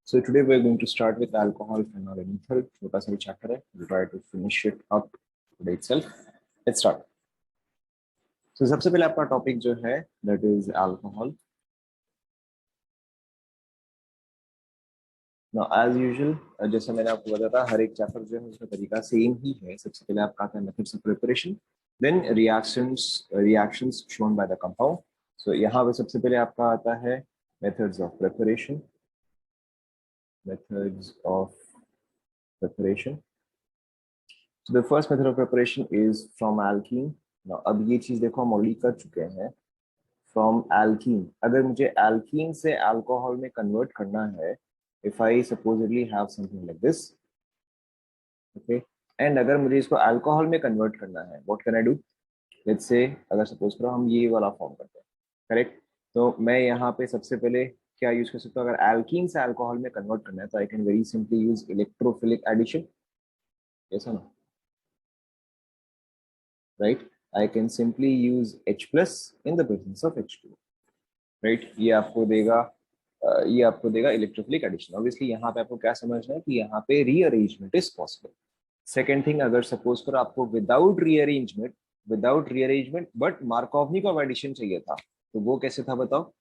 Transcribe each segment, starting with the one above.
So today we're going to start with alcohol, phenol, and ether. छोटा सा chapter है. We'll try to finish it up today itself. Let's start. So सबसे पहले आपका topic जो है that is alcohol. Now as usual, जैसे मैंने आपको बताया था, हर एक चैप्टर जो है उसका तरीका सेम ही है. सबसे पहले आपका आता है methods of preparation, then reactions shown by the compound. So यहाँ पे सबसे पहले आपका आता है methods of preparation. So the first method of preparation is from alkene. Now अब ये चीज देखो हम ऑलरेडी कर चुके हैं. From alkene, अगर मुझे alkene से alcohol में convert करना है, if I supposedly have something like this, okay, and अगर मुझे इसको alcohol में convert करना है, what can I do? Let's say अगर suppose करो हम ये वाला फॉर्म करते हैं, करेक्ट? तो मैं यहाँ पे सबसे पहले क्या यूज कर सकता हूँ? अगर alkene से alcohol में convert करना है तो I can very simply use electrophilic addition. Yes or no? Right? I can simply use H plus in the presence of H2. Right? ये आपको देगा इलेक्ट्रोफिलिक एडिशन. ऑब्वियसली यहाँ पे आपको क्या समझना है कि यहाँ पे rearrangement is possible. Second thing, अगर सपोज करो आपको without rearrangement but Markovnikov addition चाहिए था, तो वो कैसे था बताओ?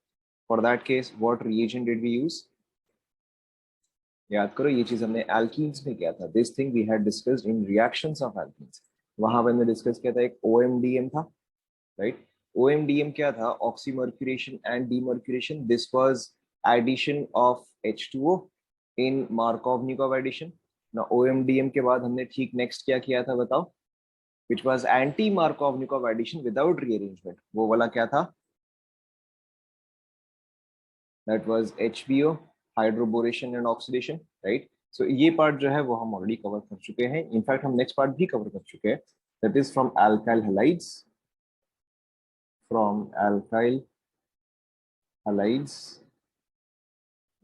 For that case what reagent did we use? याद करो, ये चीज हमने एल्कीन्स में किया था. This thing we had discussed in reactions of alkenes. वहां पर हमने डिस्कस किया था एक OMDM था, राइट? OMDM क्या था? Oxymercuration and demercuration. This was addition of H2O in Markovnikov addition. ना OMDM के बाद हमने ठीक नेक्स्ट क्या किया था बताओ? Which was anti Markovnikov addition without rearrangement. वो वाला क्या था? That was HBO, hydroboration and oxidation, right? So ये पार्ट जो है वो हम ऑलरेडी कवर कर चुके हैं. इनफैक्ट हम नेक्स्ट पार्ट भी कवर कर चुके हैं. That is from alkyl halides.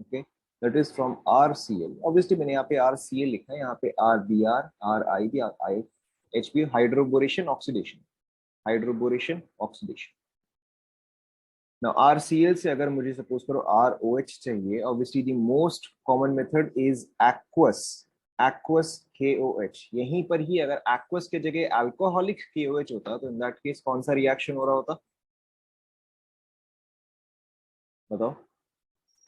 Okay, that is from RCl. Obviously मैंने यहाँ पे RCl लिखा है, यहाँ पे RBr, RIB, RIHB, hydroboration oxidation. Now RCl से अगर मुझे सपोज करो ROH चाहिए, obviously the most common method is aqueous KOH. यहीं पर ही अगर aqueous के जगह alcoholic KOH होता तो in that case कौन सा रिएक्शन हो रहा होता बताओ?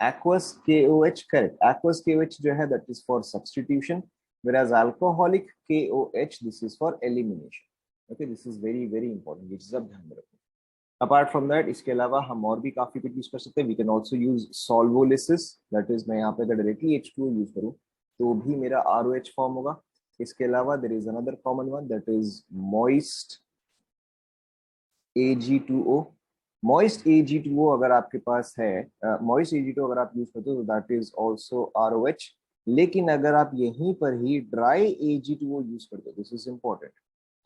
Aqueous KOH, correct. Aqueous KOH जो है that is for substitution, whereas alcoholic KOH this is for elimination. Okay, this is very very important. ये चीज आप ध्यान में रखो. Apart from that, इसके अलावा हम और भी काफी कुछ यूज कर सकते हैं. We can also use solvolysis. That is मैं यहाँ पे अगर directly H2O यूज करूँ तो भी मेरा ROH फॉर्म होगा. इसके अलावा there is another common one that is moist AG2O. Moist AG2O अगर आपके पास है, moist AG2O अगर आप यूज करते हो तो that is also ROH. लेकिन अगर आप यहीं पर ही dry AG2O यूज करते हो, this is important.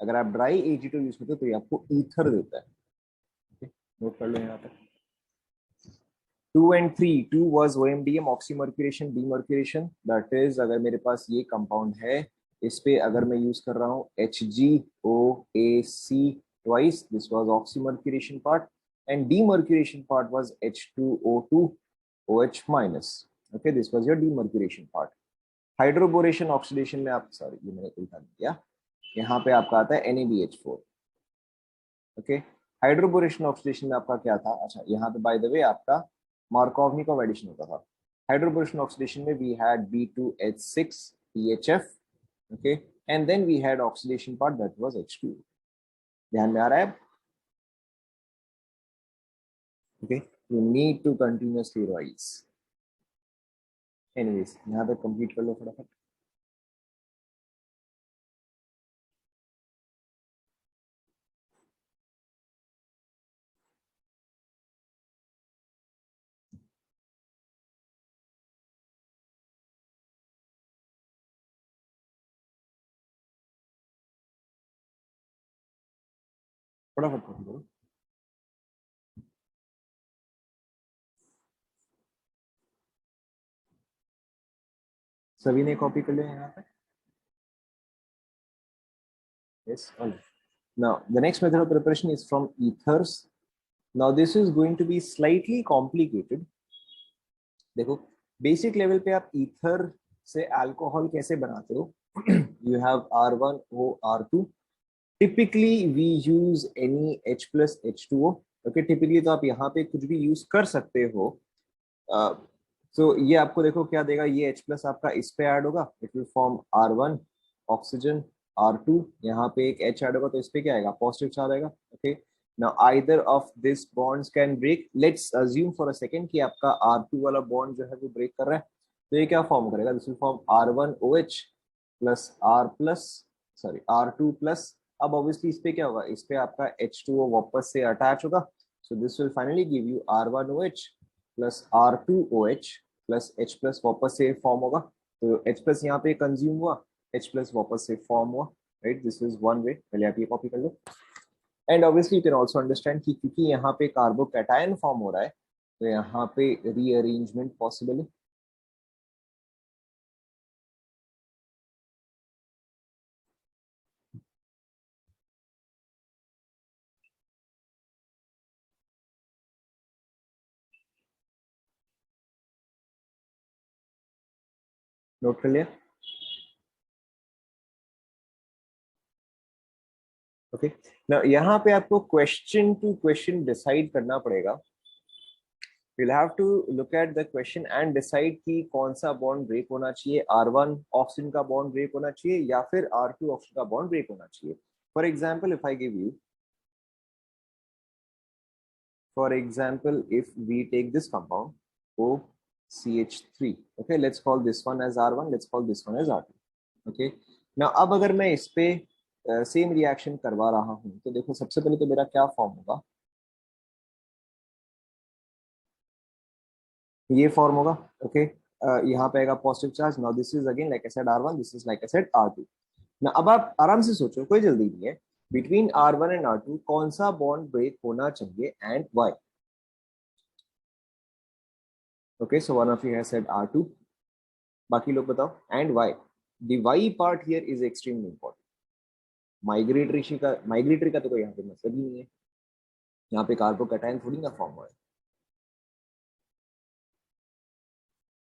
अगर आप dry AG2O यूज करते हो तो ये आपको ईथर देता है. नोट कर लो यहाँ पे. 2 and 3. 2 was OMDM, oxymercuration, demercuration. That is अगर मेरे पास ये कंपाउंड है, इस पे अगर मैं यूज कर रहा हूँ HgOAc twice, this was oxymercuration part, and demercuration part was H2O2 OH minus. Okay, this was your demercuration part. Hydroboration oxidation में आप, सॉरी ये मैंने उल्टा दिया, यहाँ पे आपका आता है NaBH4. ओके, हाइड्रोबोरेशन ऑक्सीडेशन में आपका क्या था? अच्छा, यहाँ पे बाय द वे आपका मार्कोवनिकोव एडिशन होता था. हाइड्रोबोरेशन ऑक्सीडेशन में we had B2H6 PHF, okay, and then we had oxidation part that was H2. ध्यान में आ रहा है? Okay, you need to continuously rise. Anyways यहाँ पे कंप्लीट कर लो फटाफट. फटाफट करो. सभी ने कॉपी कर लिया यहाँ पे? Yes, all right. Now the next method of preparation is from ethers. Now this is going to be slightly complicated. देखो बेसिक लेवल पे आप ईथर से अल्कोहल कैसे बनाते हो? You have R1O R2. Typically we use any H+H2O. Okay, typically तो आप यहाँ पे कुछ भी यूज कर सकते हो. तो ये आपको देखो क्या देगा, ये H प्लस आपका इस पे ऐड होगा, it will form R1 oxygen, R2 यहाँ पे एक H ऐड होगा तो इस पे क्या आएगा, पॉजिटिव चार्ज आएगा. Okay, now either of this bonds can break. Let's assume for a second कि आपका R2 वाला बॉन्ड जो है वो ब्रेक कर रहा है, तो ये क्या फॉर्म करेगा, this will form R1OH plus R plus sorry R2 plus. अब ऑब्वियसली इस पे क्या होगा, इस पे आपका H2O वापस से अटैच होगा, so this will finally give you R1OH plus R2OH plus H plus वापस से फॉर्म होगा, तो H प्लस यहाँ पे कंज्यूम हुआ, H प्लस वापस से फॉर्म हुआ. Right, this is one way, पहले आप ये कॉपी कर लो. And obviously you can also understand कि क्योंकि यहाँ पे कार्बोकैटायन फॉर्म हो रहा है तो यहाँ पे रीअरेंजमेंट पॉसिबल है. नोट कर लिया? ओके, ना यहाँ पे आपको क्वेश्चन टू क्वेश्चन डिसाइड करना पड़ेगा. We'll have to look at the question and decide कि कौन सा बॉन्ड ब्रेक होना चाहिए, R1 ऑक्सीजन का बॉन्ड ब्रेक होना चाहिए या फिर R2 ऑक्सीजन का बॉन्ड ब्रेक होना चाहिए. For example if I give you, for example if we take this compound OCH3, okay, let's call this one as R1, let's call this one as R2. okay, now अब अगर मैं इस पे same reaction करवा रहा हूं तो देखो सबसे पहले तो मेरा क्या फॉर्म होगा, ये फॉर्म होगा. ओके, यहाँ पे आएगा positive charge. Now this is again like I said R1, this is like I said R2. ना अब आप आराम से सोचो, कोई जल्दी नहीं है, बिटवीन R1 एंड R2 कौन सा बॉन्ड ब्रेक होना चाहिए and why. Okay, so one of you has said R2, बाकी लोग बताओ and why. The why part here is extremely important. Migratory का तो कोई यहाँ पे मतलब ही नहीं है, यहाँ पे कार्बोकैटायन थोड़ी ना फॉर्म हुआ है.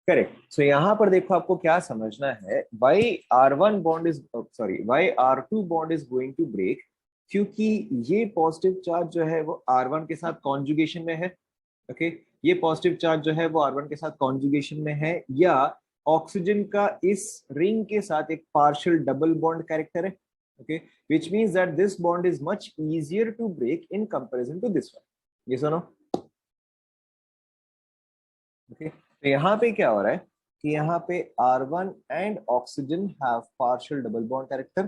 करेक्ट, सो यहाँ पर देखो आपको क्या समझना है, why R1 bond is sorry why R2 bond is going to break, क्योंकि ये पॉजिटिव चार्ज जो है वो R1 के साथ कॉन्जुगेशन में है. ओके, ये पॉजिटिव चार्ज जो है वो R1 के साथ कॉन्जुगेशन में है, या ऑक्सीजन का इस रिंग के साथ एक पार्शियल डबल बॉन्ड कैरेक्टर है. Okay, which means that this bond is much easier to break in comparison to this one. ये सुनो. ओके, तो यहाँ पे क्या हो रहा है कि यहाँ पे R1 and oxygen have partial double bond character,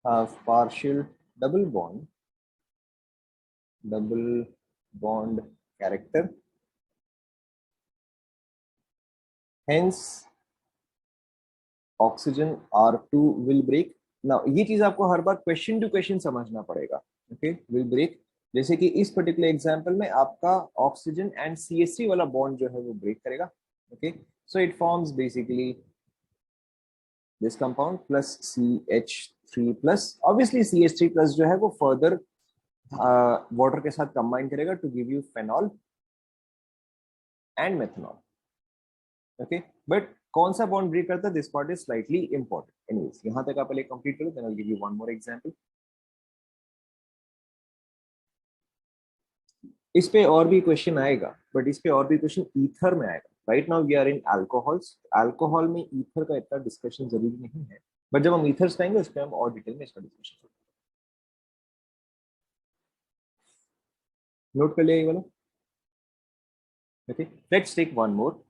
have partial double bond double bond character, hence oxygen R2 will break. Now ये चीज आपको हर बार क्वेश्चन टू क्वेश्चन समझना पड़ेगा. ओके, विल ब्रेक, जैसे कि इस पर्टिकुलर एग्जांपल में आपका ऑक्सीजन एंड CH3 वाला बॉन्ड जो है वो ब्रेक करेगा. Okay, so it forms basically this compound plus CH3 plus. Obviously CH3 plus जो है वो फर्दर वाटर के साथ कंबाइन करेगा to give you phenol and methanol. Okay, but कौन सा बॉन्ड ब्रेक करता है, this part is slightly important. Anyways यहाँ तक आप पहले कंप्लीट करो, then I will give you one more example. इस पे और भी क्वेश्चन आएगा, बट इस पे और भी क्वेश्चन ईथर में आएगा. Right now we are in alcohols, alcohol में ईथर का इतना डिस्कशन जरूरी नहीं है, बट जब हम ईथर्स पाएंगे उस पर हम और डिटेल में इसका डिस्कशन करेंगे. नोट कर लिया ये वाला? Okay, let's take one more.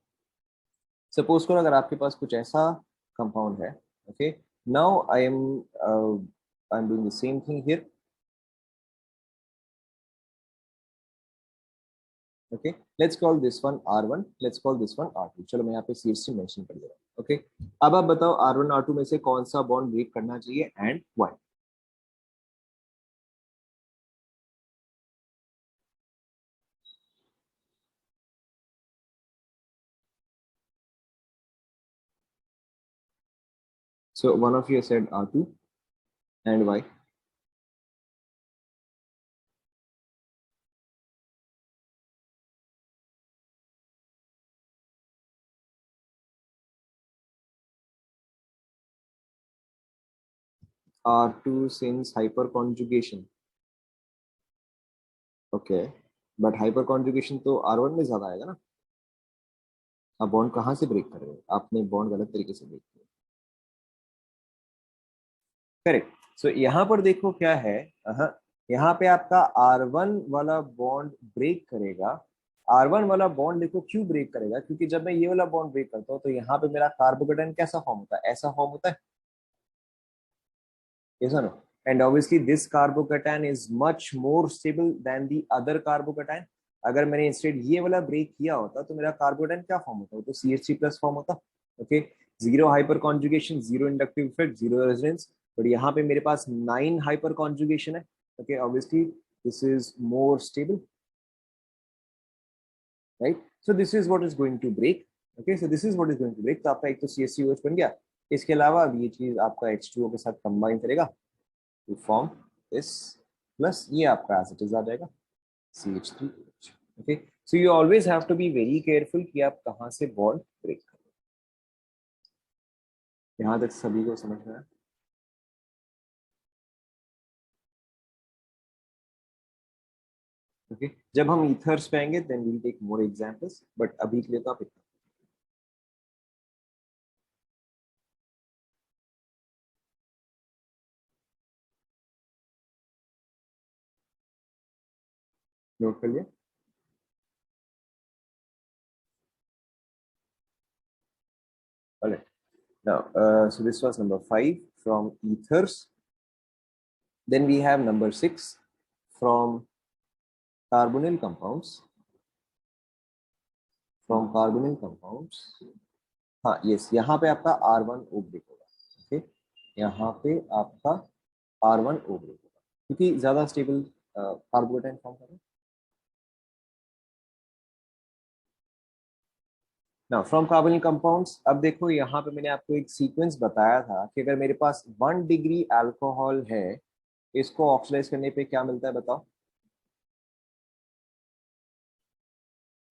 Suppose करो अगर आपके पास कुछ ऐसा कंपाउंड है. Okay, now I am doing the same thing here. Okay, let's call this one R1, let's call this one R2. चलो मैं यहाँ पे CH3 मेंशन कर दे रहा हूँ. ओके, अब आप बताओ R1 R2 में से कौन सा बॉन्ड ब्रेक करना चाहिए and why. So one of you said R2 and why? R2 since hyperconjugation. Okay, but hyperconjugation तो R1 में ज्यादा आएगा ना। आप बॉन्ड कहाँ से ब्रेक कर रहे हो, आपने बॉन्ड गलत तरीके से ब्रेक किया। करेक्ट। सो यहाँ पर देखो क्या है, यहाँ पे आपका R1 वाला बॉन्ड ब्रेक करेगा। R1 वाला बॉन्ड देखो क्यों ब्रेक करेगा, क्योंकि जब मैं ये वाला बॉन्ड ब्रेक करता हूँ तो यहाँ पे मेरा कार्बोकेटाइन कैसा फॉर्म होता है, ऐसा फॉर्म होता है। Yes or no? And obviously this carbocation is much more stable than the other carbocation. अगर मैंने इंस्टेड ये वाला ब्रेक किया होता तो मेरा कार्बोकेटाइन क्या फॉर्म होता, तो CH3 प्लस फॉर्म होता। Okay, zero hyperconjugation, zero inductive effect, zero resonance, but यहाँ पे मेरे पास 9 हाइपर कॉन्जुगेशन है। Okay, obviously this is more stable, right. So this is what is going to break. Okay, so this is what is going to break. तो आपका एक तो CH3OH बन गया, इसके अलावा अब ये चीज आपका H2O के साथ कंबाइन करेगा to form this, plus ये आपका as it is आ जाएगा CH3OH। okay, so you always have to be very careful कि आप कहाँ से बॉन्ड ब्रेक करें। यहाँ तक सभी को समझ में आया। ओके, जब हम ईथर्स पे आएंगे then we will take more examples, but अभी के लिए तो आप इतना नोट कर लिया। Alright, now so this was number 5 from ethers. Then we have number 6 from carbonyl compounds. From carbonyl compounds, हाँ यस, यहाँ पे आपका R1O ब्रेक होगा। ओके, यहाँ पे आपका R1O ब्रेक होगा क्योंकि ज्यादा स्टेबल कार्बोकेटाइन फॉर्म कर रहा है ना। फ्रॉम कार्बोनिल कंपाउंड्स, अब देखो यहाँ पे मैंने आपको एक सीक्वेंस बताया था कि अगर मेरे पास 1 डिग्री अल्कोहल है, इसको ऑक्सीडाइज करने पे क्या मिलता है बताओ।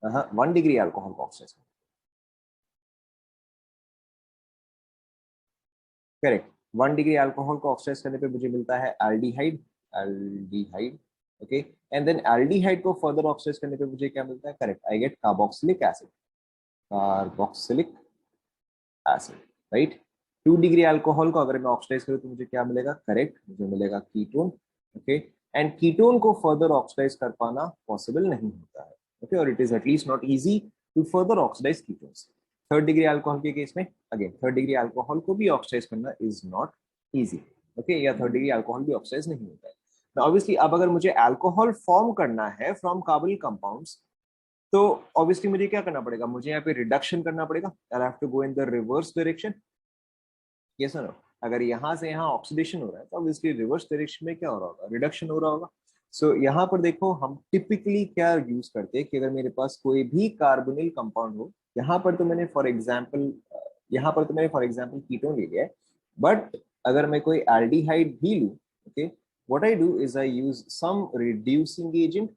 हाँ, 1 डिग्री अल्कोहल को ऑक्सीडाइज, करेक्ट। 1 डिग्री अल्कोहल को ऑक्सीडाइज करने पे मुझे मिलता है aldehyde, aldehyde. Okay, and then aldehyde को फर्दर ऑक्सीडाइज करने पे मुझे क्या मिलता है, correct, I get carboxylic acid, carboxylic acid, right. 2 degree alcohol को अगर मैं ऑक्सीडाइज करूँ तो मुझे क्या मिलेगा, करेक्ट, मुझे मिलेगा कीटोन। ओके, एंड कीटोन को फर्दर ऑक्सीडाइज कर पाना पॉसिबल नहीं होता है। ओके, और it is at least not easy to further oxidise ketones. 3rd degree alcohol के केस में अगेन 3rd डिग्री अल्कोहल को भी ऑक्सीडाइज करना इज नॉट इजी। ओके, या 3rd डिग्री अल्कोहल भी ऑक्सीडाइज नहीं होता है। ऑब्वियसली अब अगर मुझे अल्कोहल फॉर्म करना है फ्रॉम कार्बोनिल कंपाउंड्स, तो ऑब्वियसली मुझे क्या करना पड़ेगा, मुझे यहाँ पे रिडक्शन करना पड़ेगा। I have to go in the reverse direction. Yes और नो, अगर यहाँ से यहाँ ऑक्सीडेशन हो रहा है तो ऑब्वियसली रिवर्स डायरेक्शन में क्या हो रहा होगा, रिडक्शन हो रहा होगा। सो यहाँ पर देखो हम टिपिकली क्या यूज करते हैं कि अगर मेरे पास कोई भी कार्बोनिल कंपाउंड हो, यहाँ पर तो मैंने फॉर एग्जाम्पल कीटोन ले लिया है, बट अगर मैं कोई एल्डिहाइड भी लूँ, okay, what I do is I use some reducing agent.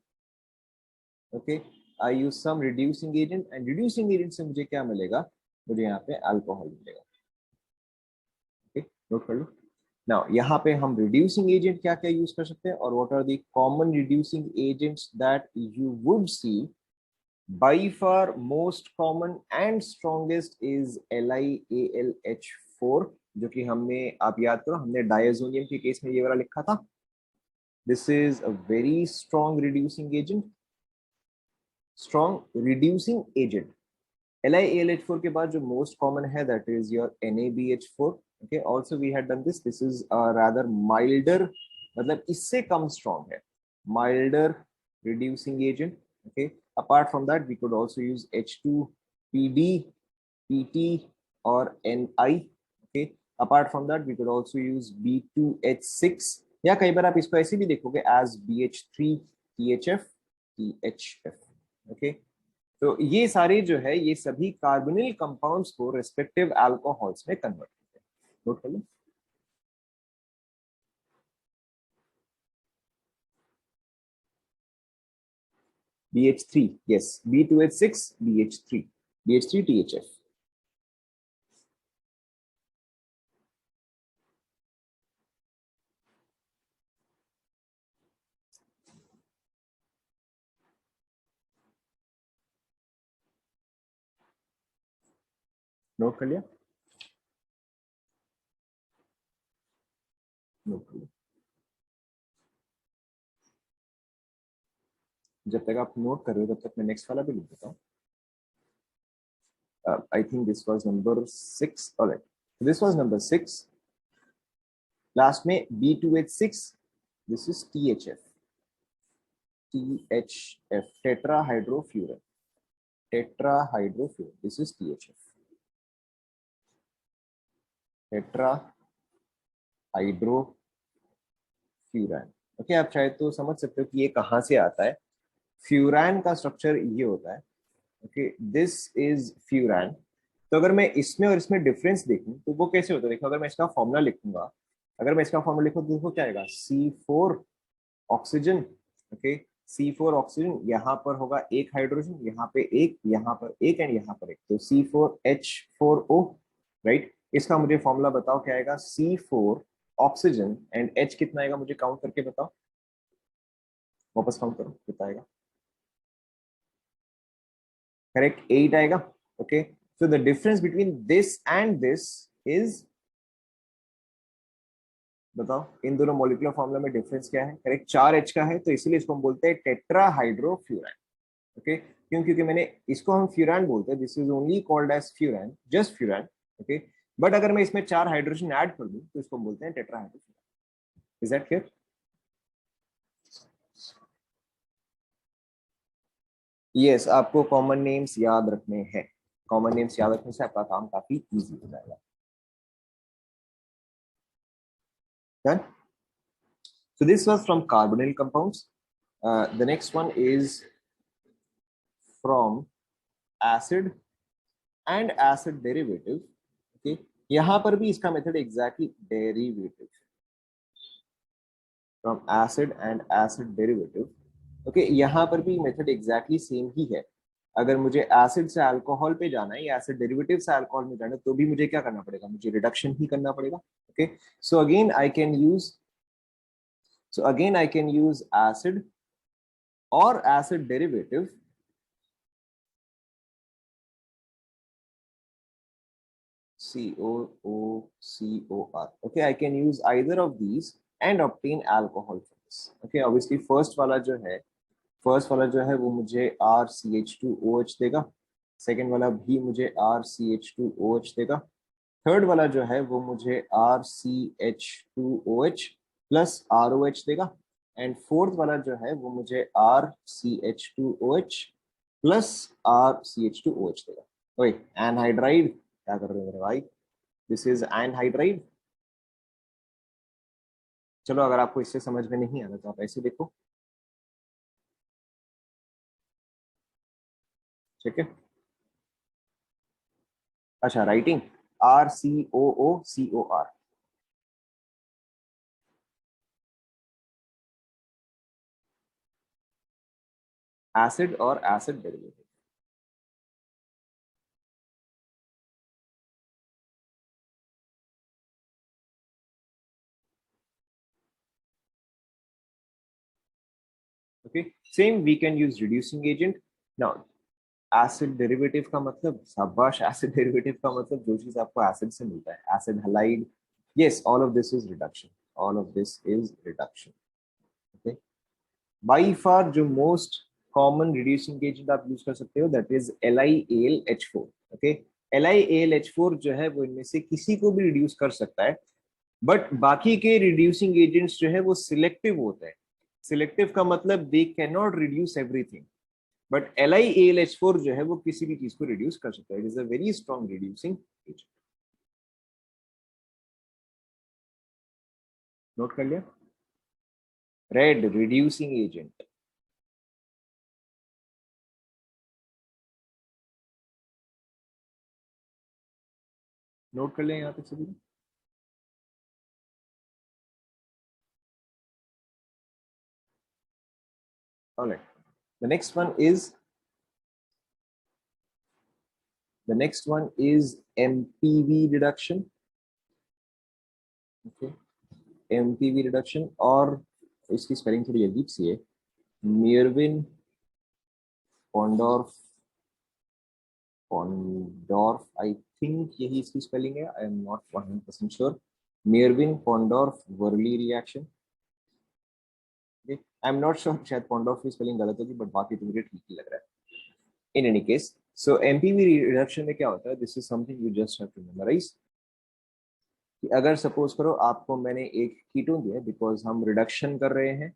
Okay, I use some reducing agent, and reducing agent से मुझे क्या मिलेगा, मुझे यहाँ पे अल्कोहल मिलेगा। ओके, नोट कर लो। नाउ यहाँ पे हम रिड्यूसिंग एजेंट क्या क्या यूज कर सकते हैं, और what are the common reducing agents that you would see. By far most common and strongest is LiAlH4, जो कि हमने, आप याद करो, हमने डायजोनियम के केस में ये वाला लिखा था। This is a very strong reducing agent, strong reducing agent. LiAlH4 के बाद जो मोस्ट कॉमन है that is your NaBH4। Okay, also we had done this, this is rather milder, मतलब इससे कम स्ट्रॉन्ग है, milder reducing agent. Okay, apart from that we could also use H2PD, PT और Ni। Okay, apart from that we could also use B2H6, या कई बार आप इसको ऐसे भी देखोगे एज BH3THF, THF। ओके, तो ये सारे जो है ये सभी कार्बोनिल कंपाउंड्स को रेस्पेक्टिव अल्कोहल्स में कन्वर्ट करते हैं। नोट कर लो। BH3, yes, B2H6, BH3, BH3 THF। Note कर लिया? नोट कर लिया। जब तक आप नोट कर रहे हो तब तक मैं नेक्स्ट वाला भी लिख देता हूँ. I think this was number 6. All right. This was number 6. Last में B2H6. This is THF. THF. Tetrahydrofuran. Tetrahydrofuran. This is THF. Tetrahydrofuran. Okay, आप चाहे तो समझ सकते हो कि ये कहाँ से आता है. फ्यूरान का स्ट्रक्चर ये होता है. Okay, this is furan. तो अगर मैं इसमें और इसमें डिफरेंस देखूं तो वो कैसे होता है. देखो, अगर मैं इसका फॉर्मूला लिखूंगा, अगर मैं इसका फॉर्मूला लिखूं तो देखो क्या आएगा. C4 oxygen. Okay, C4 oxygen. यहाँ पर होगा एक हाइड्रोजन, यहाँ पे एक, यहाँ पर एक एंड यहाँ पर एक. तो C4H4O. राइट. इसका मुझे फॉर्मूला बताओ क्या आएगा. C4 ऑक्सीजन एंड H कितना आएगा मुझे काउंट करके बताओ. वापस काउंट करो कितना आएगा. करेक्ट, 8 आएगा. Okay, so the difference between this and this is, बताओ इन दोनों मॉलिक्यूलर फॉर्मूला में डिफरेंस क्या है. करेक्ट, 4H का है तो इसीलिए इसको हम बोलते हैं टेट्राहाइड्रोफ्यूरान. ओके, क्यों? क्योंकि मैंने इसको हम फ्यूरान बोलते हैं. This is only called as furan, just furan. Okay, but अगर मैं इसमें 4 हाइड्रोजन ऐड कर दूं तो इसको हम बोलते हैं tetrahydrofuran. Is that clear? Yes, आपको कॉमन नेम्स याद रखने हैं. कॉमन नेम्स याद रखने से आपका काम काफी इजी हो जाएगा. Done? So this was from carbonyl compounds. The next one is from acid and acid derivative. Okay, यहाँ पर भी इसका method exactly derivative. From acid and acid derivative. Okay, यहाँ पर भी मेथड exactly सेम ही है. अगर मुझे एसिड से अल्कोहल पे जाना है या एसिड डेरिवेटिव से अल्कोहल में जाना है तो भी मुझे क्या करना पड़ेगा. मुझे रिडक्शन ही करना पड़ेगा. Okay, so again I can use acid or acid derivative COOCOR. Okay, I can use either of these and obtain alcohol from this. Okay, obviously first वाला जो है वो मुझे RCH2OH देगा. सेकेंड वाला भी मुझे RCH2OH देगा. थर्ड वाला जो है वो मुझे RCH2OH प्लस ROH देगा. एंड फोर्थ वाला जो है वो मुझे RCH2OH प्लस RCH2OH देगा. ओए, एनहाइड्राइड क्या कर रहे हो मेरे भाई. This is anhydride. चलो, अगर आपको इससे समझ में नहीं आ रहा तो आप ऐसे देखो. ठीक है. अच्छा, राइटिंग RCOOCOR. एसिड और acid derivative. Okay, same we can use reducing agent. Now acid derivative का मतलब, शाबाश, एसिड डेरिवेटिव का मतलब जो चीज आपको एसिड से मिलता है. Acid halide. Yes, all of this is reduction. All of this is reduction. Okay, by फार जो मोस्ट कॉमन रिड्यूसिंग एजेंट आप यूज कर सकते हो that is LiAlH4. Okay, LiAlH4 जो है वो इनमें से किसी को भी रिड्यूस कर सकता है. बट बाकी के रिड्यूसिंग एजेंट्स जो है वो सिलेक्टिव होते हैं. सिलेक्टिव का मतलब they can not reduce everything. But LiAlH4 जो है वो किसी भी चीज को रिड्यूस कर सकता है. It is a very strong reducing agent. Note कर लिया. Red reducing agent. नोट कर लिया यहाँ तक सभी. All right. The next one is MPV reduction. Okay, MPV reduction. और इसकी स्पेलिंग थोड़ी अजीब सी है. Merwin Pondorf. I थिंक यही इसकी स्पेलिंग है, I am not 100% sure. Meerwein Ponndorf Verley reaction, I am not sure, शायद पॉन्डोर्फ की स्पेलिंग गलत होगी, बट बाकी तो मुझे ठीक ही लग रहा है। In any case, so MPV reduction में क्या होता है, this is something you just have to memorise. कि अगर सपोज करो आपको मैंने एक कीटोन दिया है, बिकॉज हम रिडक्शन कर रहे हैं,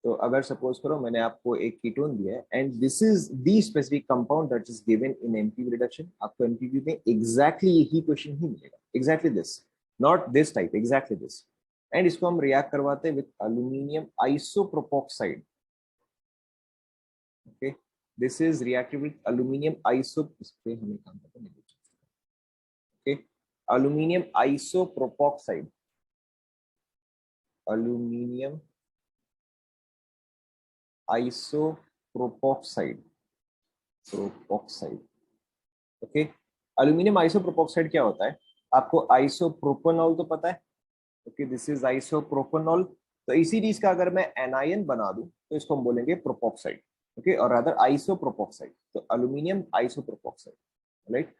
तो अगर सपोज करो मैंने आपको एक कीटोन दिया है and this is the specific compound that is given in MPV reduction, आपको एमपीवी में एग्जैक्टली यही क्वेश्चन ही मिलेगा, exactly this, not this type, exactly this. And इसको हम रिएक्ट करवाते हैं with aluminium isopropoxide. Okay, this is reacted with aluminium iso, इस पे हमें काम करना है। Okay, aluminium isopropoxide, aluminium isopropoxide, propoxide. Okay, aluminium isopropoxide क्या होता है, आपको आइसोप्रोपेनॉल तो पता है। Okay, this is isopropanol. तो इसी चीज का अगर मैं एनायन बना दूं तो इसको हम बोलेंगे प्रोपोक्साइड। ओके, और अदर आइसोप्रोपोक्साइड, तो aluminium आइसोप्रोपोक्साइड, right.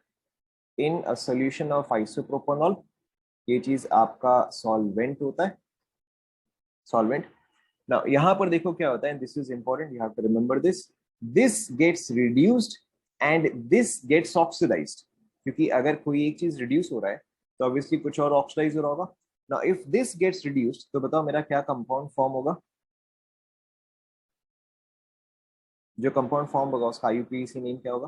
In a solution of isopropanol, ये चीज आपका सॉल्वेंट होता है, सॉल्वेंट। नाउ यहाँ पर देखो क्या होता है, this is important, you have to remember this, this gets reduced and this gets oxidised. क्योंकि अगर कोई एक चीज रिड्यूस हो रहा है तो ऑब्वियसली कुछ और ऑक्सीडाइज हो रहा होगा। Now if this gets reduced, तो बताओ मेरा क्या कंपाउंड फॉर्म होगा, जो कंपाउंड फॉर्म होगा उसका आईयूपीएसी नेम क्या होगा?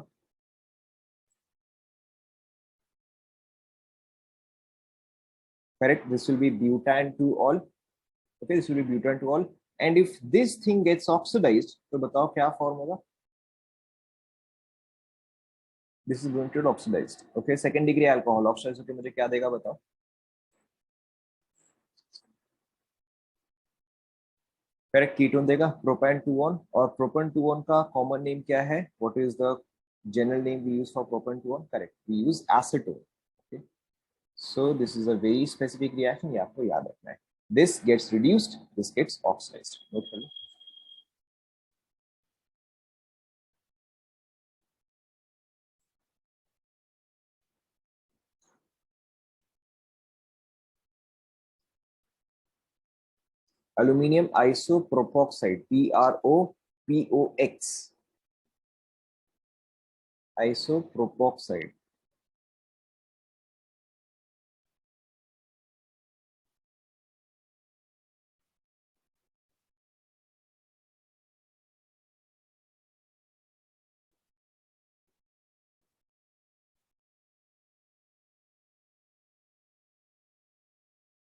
Correct, this will be butan two ol. Okay, this will be butan two ol. And if this thing gets oxidised, तो बताओ क्या फॉर्म होगा? This is going to oxidised. Okay, second degree alcohol oxidise होकर मुझे क्या देगा बताओ? Correct, ketone देगा, प्रोपेन टू वन। और प्रोपेन टू वन का कॉमन नेम क्या है, what is the general name we use for propan two one? Correct, we use acetone. Okay, so this is a very specific reaction, ये आपको याद रखना है। This gets reduced, this gets oxidised. Note कर लो। Aluminium isopropoxide, PROPOX, isopropoxide.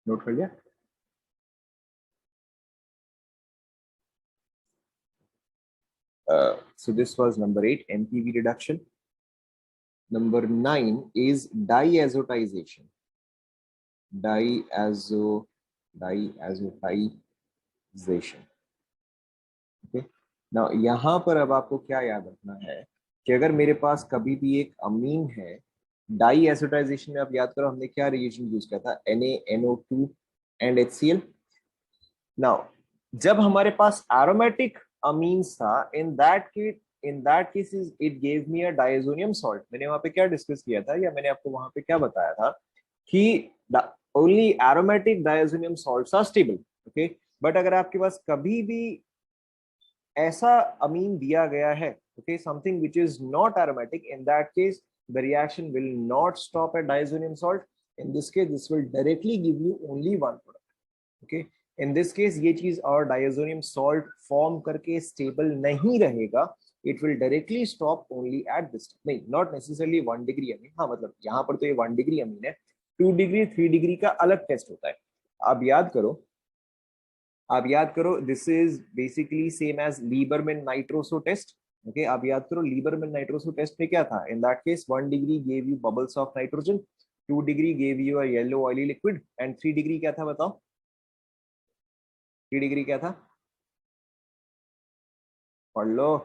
Note कर लिया? So this was number 8, MPV reduction. Number 9 is diazotization. Diazotization. Okay. Now यहाँ पर अब आपको क्या याद रखना है कि अगर मेरे पास कभी भी एक अमीन है, डाई एसिटाइजेशन में आप याद करो हमने क्या रिएक्शन यूज किया था, NaNO2 एंड HCl। नाउ जब हमारे पास एरोमेटिक अमीन्स था, in that case it gave me a diazonium salt. मैंने वहां पे क्या डिस्कस किया था, या मैंने आपको वहां पे क्या बताया था कि only aromatic diazonium salts are stable. Okay, but अगर आपके पास कभी भी ऐसा अमीन दिया गया है, okay, something which is not aromatic, in that case the reaction will not stop at diazonium salt. In this case this will directly give you only one product. Okay, in this case ये चीज और diazonium salt form करके stable नहीं रहेगा, it will directly stop only at this, नहीं, not necessarily 1 degree amine. हाँ, मतलब यहाँ पर तो ये 1 डिग्री अमीन है, 2 डिग्री 3 डिग्री का अलग टेस्ट होता है। आप याद करो, आप याद करो, this is basically same as Liebermann nitroso test. Okay, आप याद करो लीबरमैन नाइट्रोसो टेस्ट में क्या था, in that case 1 degree gave you bubbles of nitrogen, 2 degree gave you a yellow oily liquid, and 3 degree क्या था बताओ? 3 डिग्री क्या था, पढ़ लो।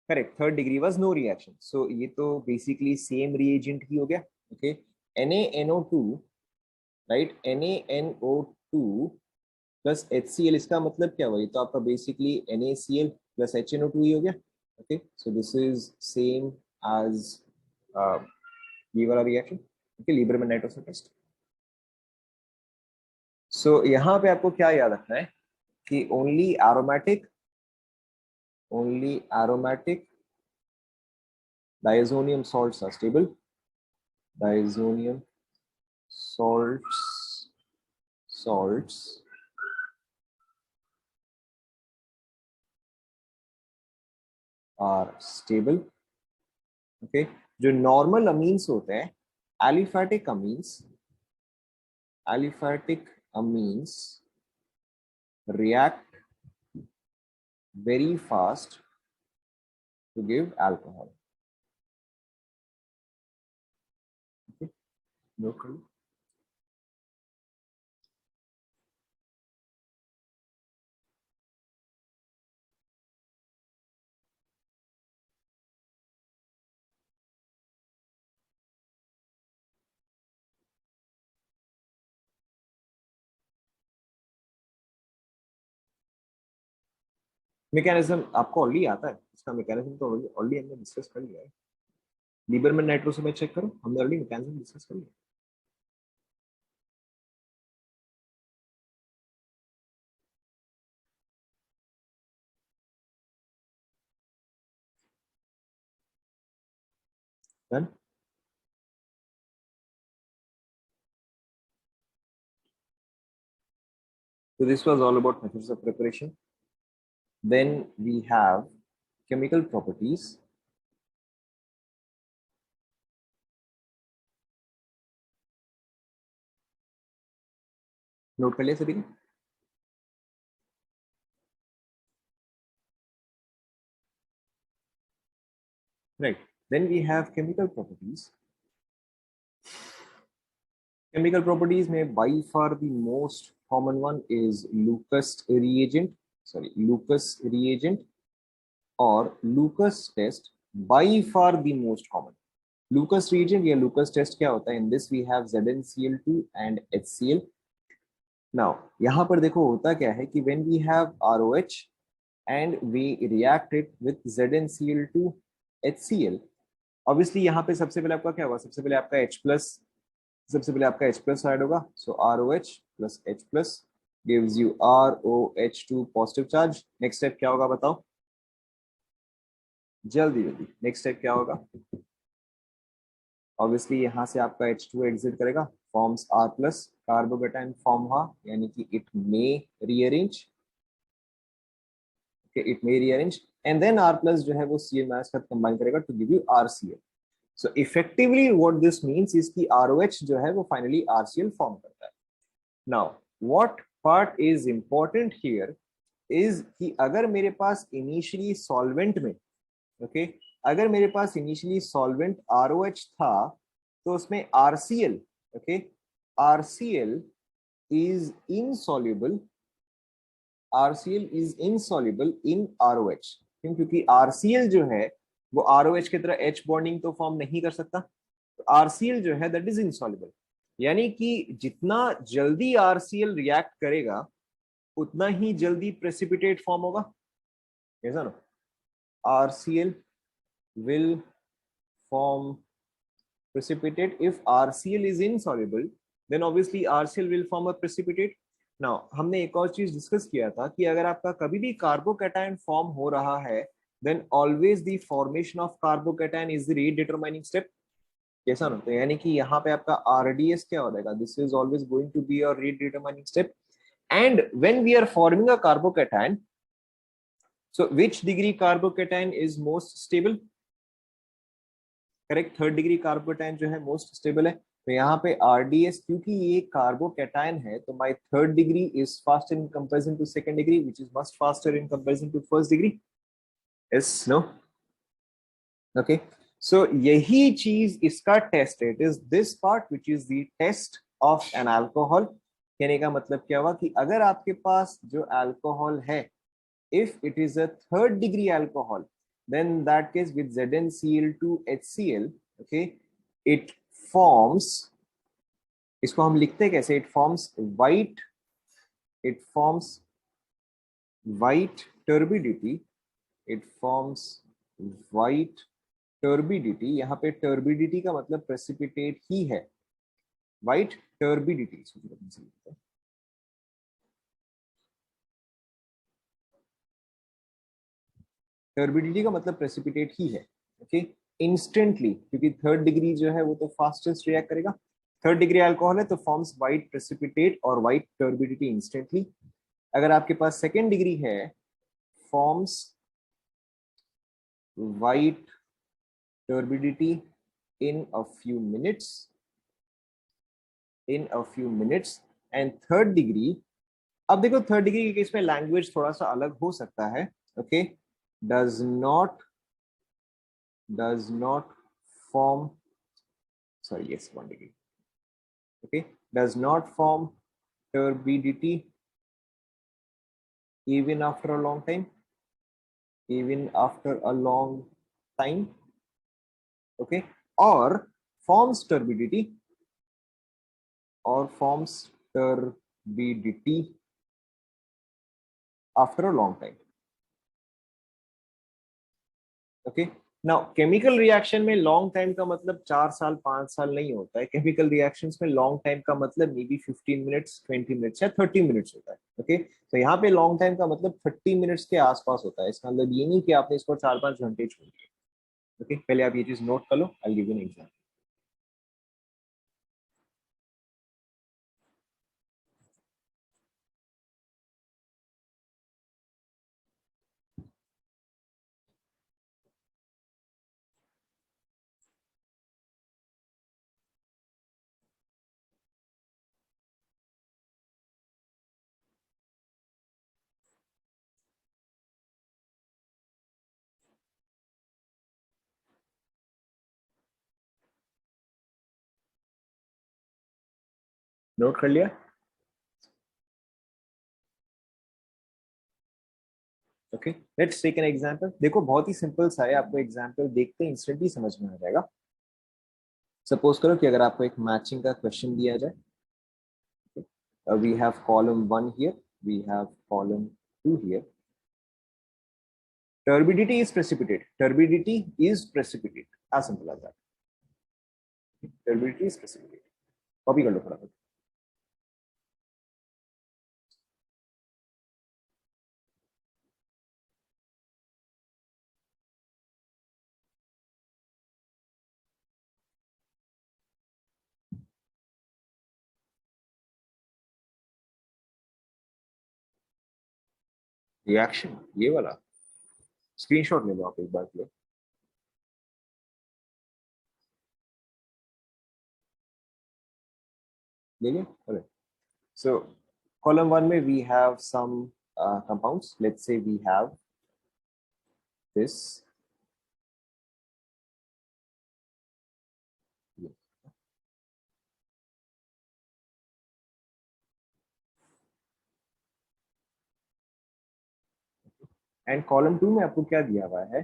Correct, 3rd degree was no reaction. So ये तो बेसिकली सेम रिएजेंट ही हो गया। Okay, NaNO2, right, NaNO2 plus HCl, इसका मतलब क्या हुआ, ये तो आपका बेसिकली NaCl प्लस HNO2 ही हो गया। Okay, so this is same as ये वाला reaction, okay, Liebermann nitroso test. So यहाँ पे आपको क्या याद रखना है कि only aromatic diazonium salts are stable. Diazonium salts are stable. Okay, जो नॉर्मल अमीन्स होते हैं, aliphatic amines react very fast to give alcohol. Okay, no clue. Mechanism आपको ऑलरेडी आता है, इसका मैकेनिज्म तो ऑलरेडी हमने डिस्कस कर लिया है। लीबरमैन नाइट्रोसो में चेक करो, हमने ऑलरेडी मैकेनिज्म डिस्कस कर लिया। Done? So this was all about methods of preparation. Then we have chemical properties. Note कर लिया सभी ने? Right. Then we have chemical properties. Chemical properties में by far the most common one is Lucas reagent or Lucas test. By far the most common. Lucas reagent या Lucas test क्या होता है? In this we have ZnCl2 and HCl. Now यहाँ पर देखो होता क्या है कि when we have ROH and we react it with ZnCl2 HCl, obviously यहाँ पे सबसे पहले आपका क्या होगा? सबसे पहले आपका H plus ऐड होगा. So ROH plus H plus gives you ROH2 positive charge. Next step क्या होगा बताओ? जल्दी नेक्स्ट स्टेप क्या होगा? ऑब्वियसली यहाँ से आपका H2 एग्जिट करेगा, forms R plus, carbocation form हुआ, यानी कि it may rearrange and then R plus जो है वो Cl माइनस का कंबाइन करेगा to give you RCl. So effectively what this means is कि ROH जो है वो फाइनली RCl फॉर्म करता है. Now what part is important here is कि अगर मेरे पास इनिशियली सॉल्वेंट में अगर मेरे पास इनिशियली सॉल्वेंट ROH था तो उसमें RCl is insoluble in ROH. क्योंकि RCl जो है वो ROH की तरह H बॉन्डिंग तो फॉर्म नहीं कर सकता, तो RCl जो है दैट इज insoluble. यानी कि जितना जल्दी RCl रिएक्ट करेगा उतना ही जल्दी प्रेसिपिटेट फॉर्म होगा, ऐसा ना? RCl will form precipitate. If RCl is insoluble, then obviously RCl will form a precipitate. Now हमने एक और चीज डिस्कस किया था कि अगर आपका कभी भी कार्बोकैटायन फॉर्म हो रहा है, then always the formation of carbocation is the rate determining step. कैसा ना? तो यानी कि यहाँ पे आपका RDS क्या हो जाएगा? This is always going to be a rate determining step. And when we are forming a carbocation, so which degree carbocation is most stable? Correct, third degree carbocation जो है मोस्ट स्टेबल है. तो यहाँ पे RDS क्योंकि ये carbocation है तो my third degree is fast in comparison to second degree which is much faster in comparison to first degree. Yes, no? Okay, so यही चीज इसका टेस्ट है. It is this part which is the test of an alcohol. कहने का मतलब क्या हुआ कि अगर आपके पास जो अल्कोहल है, if it is a third degree alcohol, then that case with ZnCl2 HCl, okay, it forms, इसको हम लिखते हैं कैसे? it forms white turbidity, it forms white turbidity, यहाँ पे टर्बिडिटी का मतलब प्रेसिपिटेट ही है, वाइट टर्बिडिटी। टर्बिडिटी का मतलब प्रेसिपिटेट ही है, ओके। इंस्टेंटली, क्योंकि थर्ड डिग्री जो है वो तो फास्टेस्ट रिएक्ट करेगा, थर्ड डिग्री अल्कोहल है तो फॉर्म्स वाइट प्रेसिपिटेट और वाइट टर्बिडिटी इंस्टेंटली। अगर आपके पास सेकेंड डिग्री है, forms white turbidity in a few minutes, and third degree, अब देखो थर्ड डिग्री के केस में लैंग्वेज थोड़ा सा अलग हो सकता है, okay. Does not form, sorry yes, one degree, okay, does not form turbidity even after a long time, okay, or forms turbidity after a long time, okay. Now chemical reaction में long time का मतलब 4 साल 5 साल नहीं होता है, chemical reactions में long time का मतलब मे बी 15 मिनट्स, 20 मिनट्स या 30 मिनट्स होता है, ओके। तो यहाँ पे लॉन्ग टाइम का मतलब 30 मिनट्स के आसपास होता है, इसका मतलब ये नहीं कि आपने इसको 4-5 घंटे छोड़ दिया, ओके। पहले आप ये चीज नोट कर लो, I give you an example. Note कर लिया, okay. Let's take an example. देखो बहुत ही सिंपल सा है, आपको एग्जांपल देखते ही इंस्टेंटली समझ में आ जाएगा। सपोज करो कि अगर आपको एक मैचिंग का क्वेश्चन दिया जाए, we have column 1 here, we have column 2 here. Turbidity is precipitate, as simple as that. Turbidity is precipitate. Copy कर लो फटाफट। रिएक्शन ये वाला स्क्रीनशॉट ले लो आप एक बार के लिए, ले लिया, ओके। सो column 1 में we have some compounds, let's say we have this, and column 2 में आपको क्या दिया हुआ है,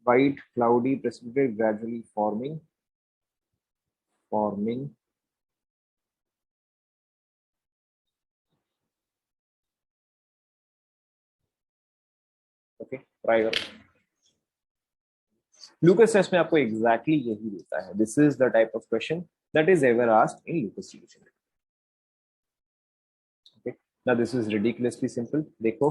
white cloudy precipitate gradually forming okay, try करो। लूकस टेस्ट में आपको एग्जैक्टली यही देता है, this is the type of question that is ever asked in लूकस distribution, okay. Now this is ridiculously simple. देखो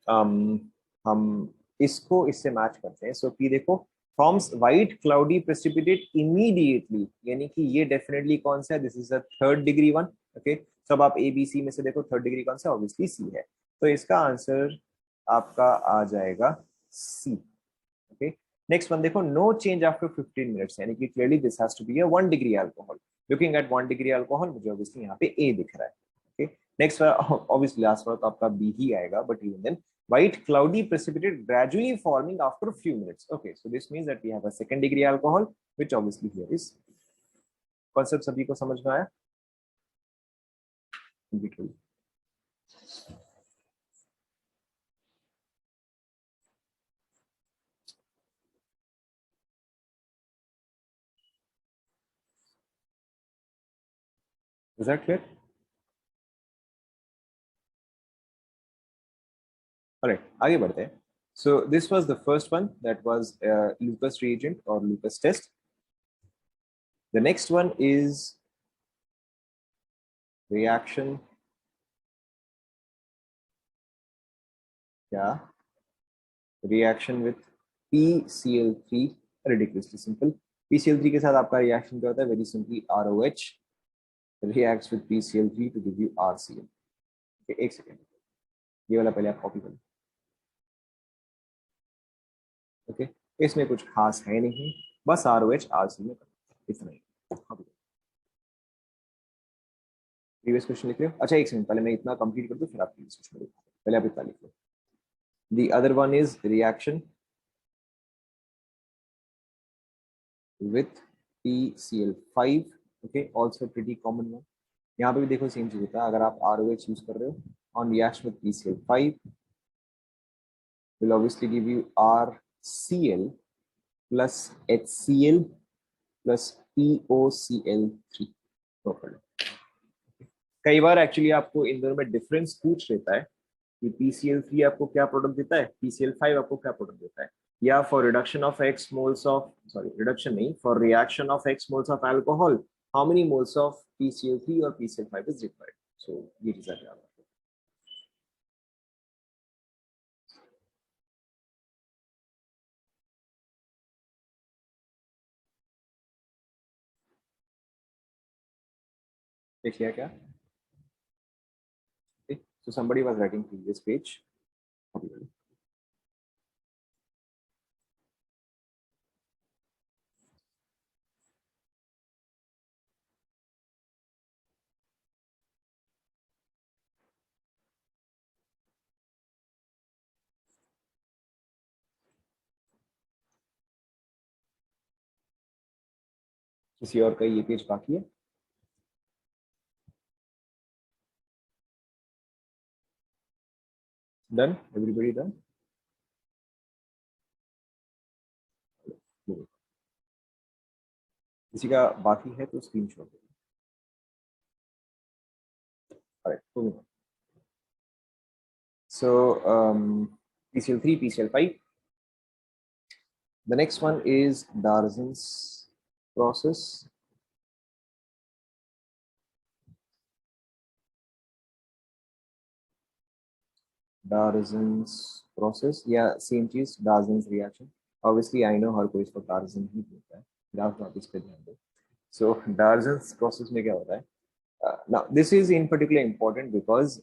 हम इसको इससे मैच करते हैं, सो कि देखो forms white cloudy precipitate immediately, यानी कि ये डेफिनेटली कौन सा है, this is the third degree one, okay. सब आप ए बी सी में से देखो थर्ड डिग्री कौन सा, ऑब्वियसली सी है, तो इसका आंसर आपका आ जाएगा सी, ओके। नेक्स्ट वन देखो, नो चेंज आफ्टर 15 मिनट्स, यानी कि clearly this has to be a 1 degree alcohol. Looking at 1 degree alcohol, मुझे ऑब्वियसली यहाँ पे ए दिख रहा है। ओके, नेक्स्ट ऑब्वियसली लास्ट वाला तो आपका बी ही आएगा, but even then white cloudy precipitate gradually forming after a few minutes. Okay, so this means that we have a second degree alcohol, which obviously here is, concept सभी को समझ में आया? Beautiful. Is that clear? All right, आगे बढ़ते हैं. So this was the first one, that was Lucas reagent or Lucas test. The next one is reaction. Yeah, reaction with PCl3. Ridiculously simple. PCl3 के साथ आपका reaction क्या होता है? Very simply ROH reacts with PCl3 to give you RCl. Okay, एक second, ये वाला पहले आप कॉपी करो. ओके, इसमें कुछ खास है नहीं, बस ROH RCl में इतना ही. प्रीवियस क्वेश्चन लिख रहे हो? अच्छा एक सेकंड, पहले मैं इतना कंप्लीट कर दूं फिर आप प्रीवियस क्वेश्चन लिखो. पहले आप इतना लिख लो. The other one is reaction with PCl5. Okay, also pretty common one. यहाँ पे भी देखो सेम चीज होता है. अगर आप ROH यूज कर रहे हो on reaction with PCl5 will obviously give you RCl plus HCl plus POCl3. कई बार एक्चुअली आपको इन दोनों में डिफरेंस पूछ लेता है कि PCl3 आपको क्या प्रोडक्ट देता है, PCl5 आपको क्या प्रोडक्ट देता है, या for reduction of x moles of, sorry reduction नहीं, for reaction of x moles of alcohol how many moles of PCl3 और PCl5 इज रिक्वायर्ड. सो ये चीज है. देखिए क्या? Okay. So somebody was writing previous page. किसी और का ये पेज बाकी है? Done? Everybody done? किसी का बाकी है तो screenshot. Alright, moving on. So PCl3, PCl5. The next one is Darzan's process. Darzan's process, yeah, same चीज, Darzan's reaction. Obviously, I know हर कोई इसको Darzan ही बोलता है. ग्राफ आप इस पे ध्यान दो. So Darzan's process में क्या होता है? Now this is in particular important because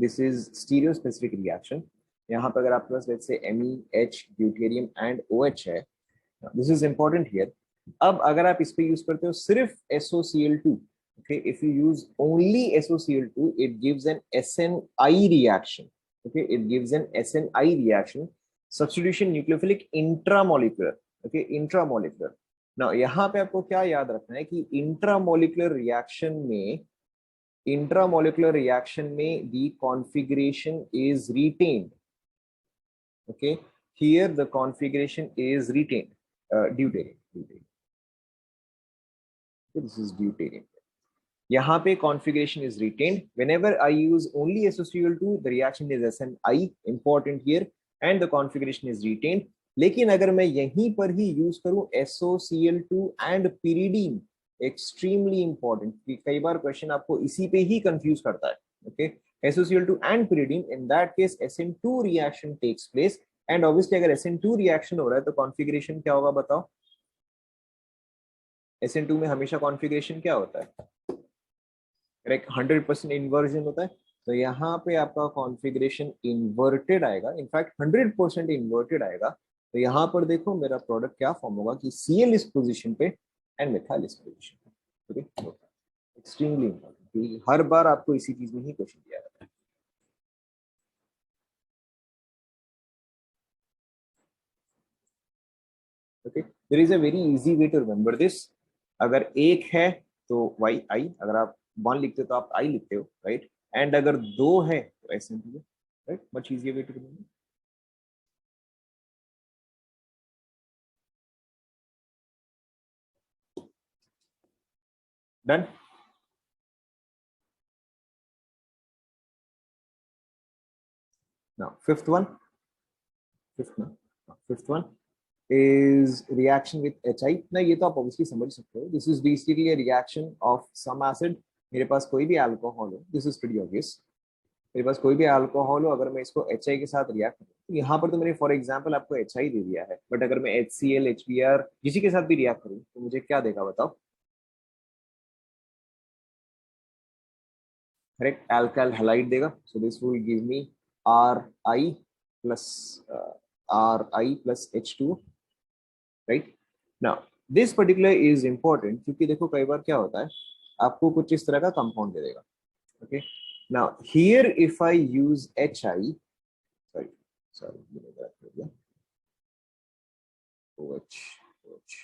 this is stereospecific reaction. यहाँ पर अगर आपके पास let's say MEH deuterium and OH है, this is important here. अब अगर आप इस पे यूज करते हो सिर्फ SOCl2, okay, if you use only SOCl2, it gives an SNI reaction. Okay, it gives an SNI reaction, substitution nucleophilic intramolecular. Okay, intramolecular. Now यहाँ पे आपको क्या याद रखना है कि इंट्रामोलिकुलर रिएक्शन में the configuration is retained. Okay, here the configuration is retained. Deuterium. This is deuterium. यहाँ पे configuration is retained. Whenever I use only SOCl2, the reaction is SNI, important here, and the configuration is retained. लेकिन अगर मैं यहीं पर ही use करूं SOCl2 and pyridine, extremely important. कई बार question आपको इसी पे ही कंफ्यूज करता है. Okay, SOCl2 and pyridine, in that case SN2 reaction takes place, and obviously अगर SN2 reaction हो रहा है तो configuration क्या होगा बताओ? SN2 में हमेशा configuration क्या होता है? करेक्ट, 100% इन्वर्जन होता है. तो यहाँ पे आपका कॉन्फ़िगरेशन इन्वर्टेड आएगा, इनफैक्ट 100% इन्वर्टेड आएगा. तो यहाँ पर देखो मेरा प्रोडक्ट क्या फॉर्म होगा कि Cl इस पोजीशन पे एंड मिथाइल इस पोजीशन पे। ओके, एक्सट्रीमली इंपॉर्टेंट, हर बार आपको इसी चीज में ही क्वेश्चन दिया जाता है। Okay, there is a very easy way to remember this. अगर एक है तो वाई आई, अगर आप वन लिखते हो तो आप आई लिखते हो, राइट। एंड अगर दो है तो ऐसे लिखते हो, right. Much easier way to remember. Done. Now fifth one, fifth one is reaction with HI। ना ये तो आप ऑब्वियसली समझ सकते हो, this is basically a reaction of some acid। मेरे पास कोई भी अल्कोहल हो, दिस इज प्रीटी ऑब्वियस। मेरे पास कोई भी अल्कोहल हो, अगर मैं इसको HI के साथ रिएक्ट करूँ, तो यहाँ पर तो मैंने फॉर एग्जांपल आपको HI दे दिया है, बट अगर मैं HCl HBr किसी के साथ भी रिएक्ट करूँ तो मुझे क्या देगा बताओ? करेक्ट, अल्काइल हैलाइड देगा। So this will give me RI plus RI plus H2, right. Now this particular is important क्योंकि देखो कई बार क्या होता है, आपको कुछ इस तरह का कंपाउंड दे देगा। Okay, now here if I use HI, sorry sorry मैंने गलत कर दिया, OH, OH।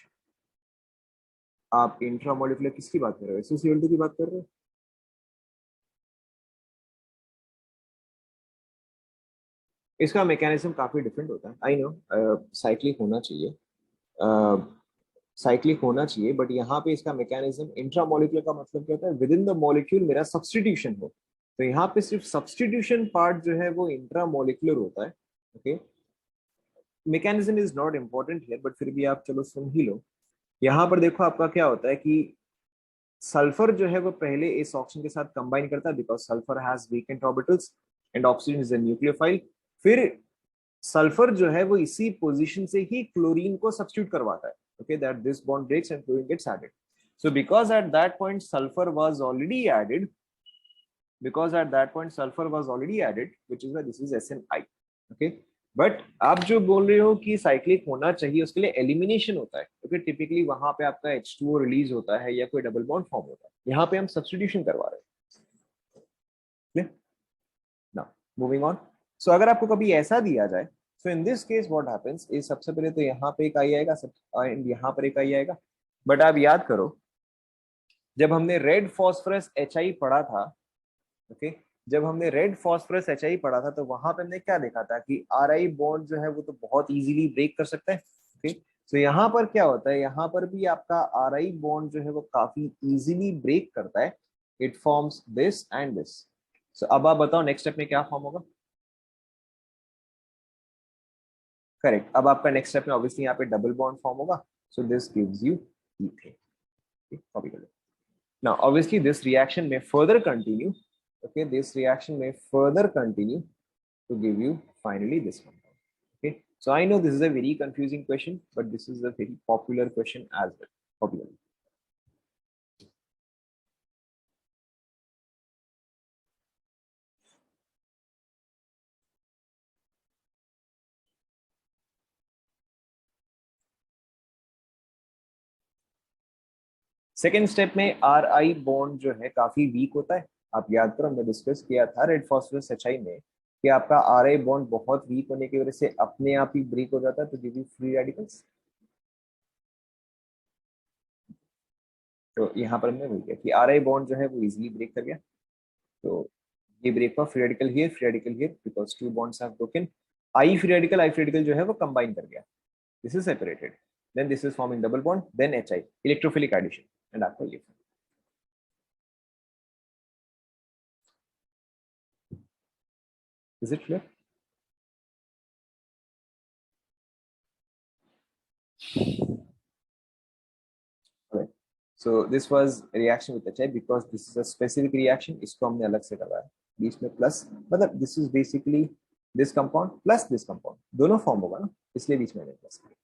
आप इंट्रामोलिकुलर किसकी बात कर रहे हो, SiO2 की बात कर रहे हो? इसका मैकेनिज्म काफी डिफरेंट होता है, आई नो। साइक्लिक होना चाहिए, साइक्लिक होना चाहिए, बट यहाँ पे इसका मैकेनिज्म इंट्रामोलिकुलर का मतलब क्या होता है, विद इन द मॉलिक्यूल मेरा सब्सटीट्यूशन हो। तो यहाँ पे सिर्फ सब्सटीट्यूशन पार्ट जो है वो इंट्रामोलिकुलर होता है। Okay, mechanism is not important here, but फिर भी आप चलो सुन ही लो। यहाँ पर देखो आपका क्या होता है कि सल्फर जो है वो पहले इस ऑक्सीजन के साथ कंबाइन करता है, because sulphur has vacant orbitals and oxygen is a nucleophile. फिर सल्फर जो है वो इसी पोजीशन से ही क्लोरीन को सब्स्टिट्यूट करवाता है। Okay, that this bond breaks and chlorine gets added. So because at that point sulfur was already added, because at that point sulfur was already added, which is why this is SNI। okay, but आप जो बोल रहे हो कि cyclic होना चाहिए, उसके लिए एलिमिनेशन होता है, क्योंकि टिपिकली वहां पे आपका H2O रिलीज होता है या कोई डबल बॉन्ड फॉर्म होता है। यहाँ पे हम सब्स्टिट्यूशन करवा रहे हैं ना। Moving on. सो अगर आपको कभी ऐसा दिया जाए, so in this case what happens is, सबसे पहले तो यहाँ पे एक आई आएगा सब, एंड यहाँ पर एक आई आएगा। बट आप याद करो, जब हमने रेड फॉस्फोरस HI पढ़ा था, ओके, जब हमने रेड फॉस्फोरस HI पढ़ा था, तो वहां पे हमने क्या देखा था कि RI बॉन्ड जो है वो तो बहुत इजीली ब्रेक कर सकता है। ओके, तो यहाँ पर क्या होता है, यहाँ पर भी आपका RI बॉन्ड जो है वो काफी इजीली ब्रेक करता है। It forms this and this. So अब आप बताओ नेक्स्ट स्टेप में क्या फॉर्म होगा? करेक्ट, अब आपका नेक्स्ट स्टेप में ऑब्वियसली यहाँ पे डबल बॉन्ड फॉर्म होगा। So this gives you ethane. Copy कर लो। Now, obviously, this reaction may further continue. Okay, this reaction may further continue to give you finally this one. Okay, so I know this is a very confusing question, but this is a very popular question as well. Popular. Second step में are I bond जो है काफी week होता है। आप याद करो, हमने डिस्कस किया था रेड फॉस्फोरस HI में कि आपका आर आई बॉन्ड बहुत वीक होने की वजह से अपने आप ही ब्रेक हो जाता है, तो गिव यू फ्री रेडिकल्स। तो यहाँ पर हमने वही किया कि आर आई बॉन्ड जो है वो इजिली ब्रेक कर गया। तो ये ब्रेक हुआ, free radical here, free radical here, because two bonds have broken. I free radical जो है वो कंबाइन कर गया, this is separated, then this is forming double bond, then HI, electrophilic addition, and आपको ये। Is it clear? So this was reaction with HI, because this is a specific reaction, इसको हमने अलग से करवाया। बीच में प्लस, मतलब this is basically this compound plus this compound, दोनों फॉर्म होगा ना, इसलिए बीच में मैंने प्लस किया,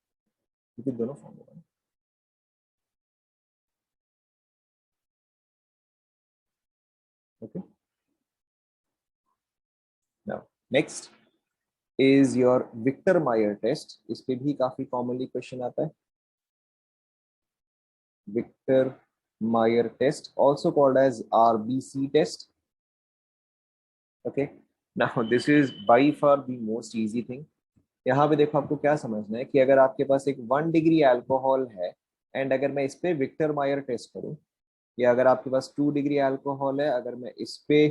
क्योंकि दोनों फॉर्म होगा ना। Okay, now next, is your Victor Meyer test. इस पे भी काफी कॉमनली क्वेश्चन आता है. Victor Meyer test, also called as RBC test. Okay, now this is by far the most easy thing. यहाँ पे देखो आपको क्या समझना है कि अगर आपके पास एक 1 डिग्री अल्कोहल है एंड अगर मैं इस पे विक्टर मायर टेस्ट करूं, या अगर आपके पास 2 डिग्री अल्कोहल है, अगर मैं इस पे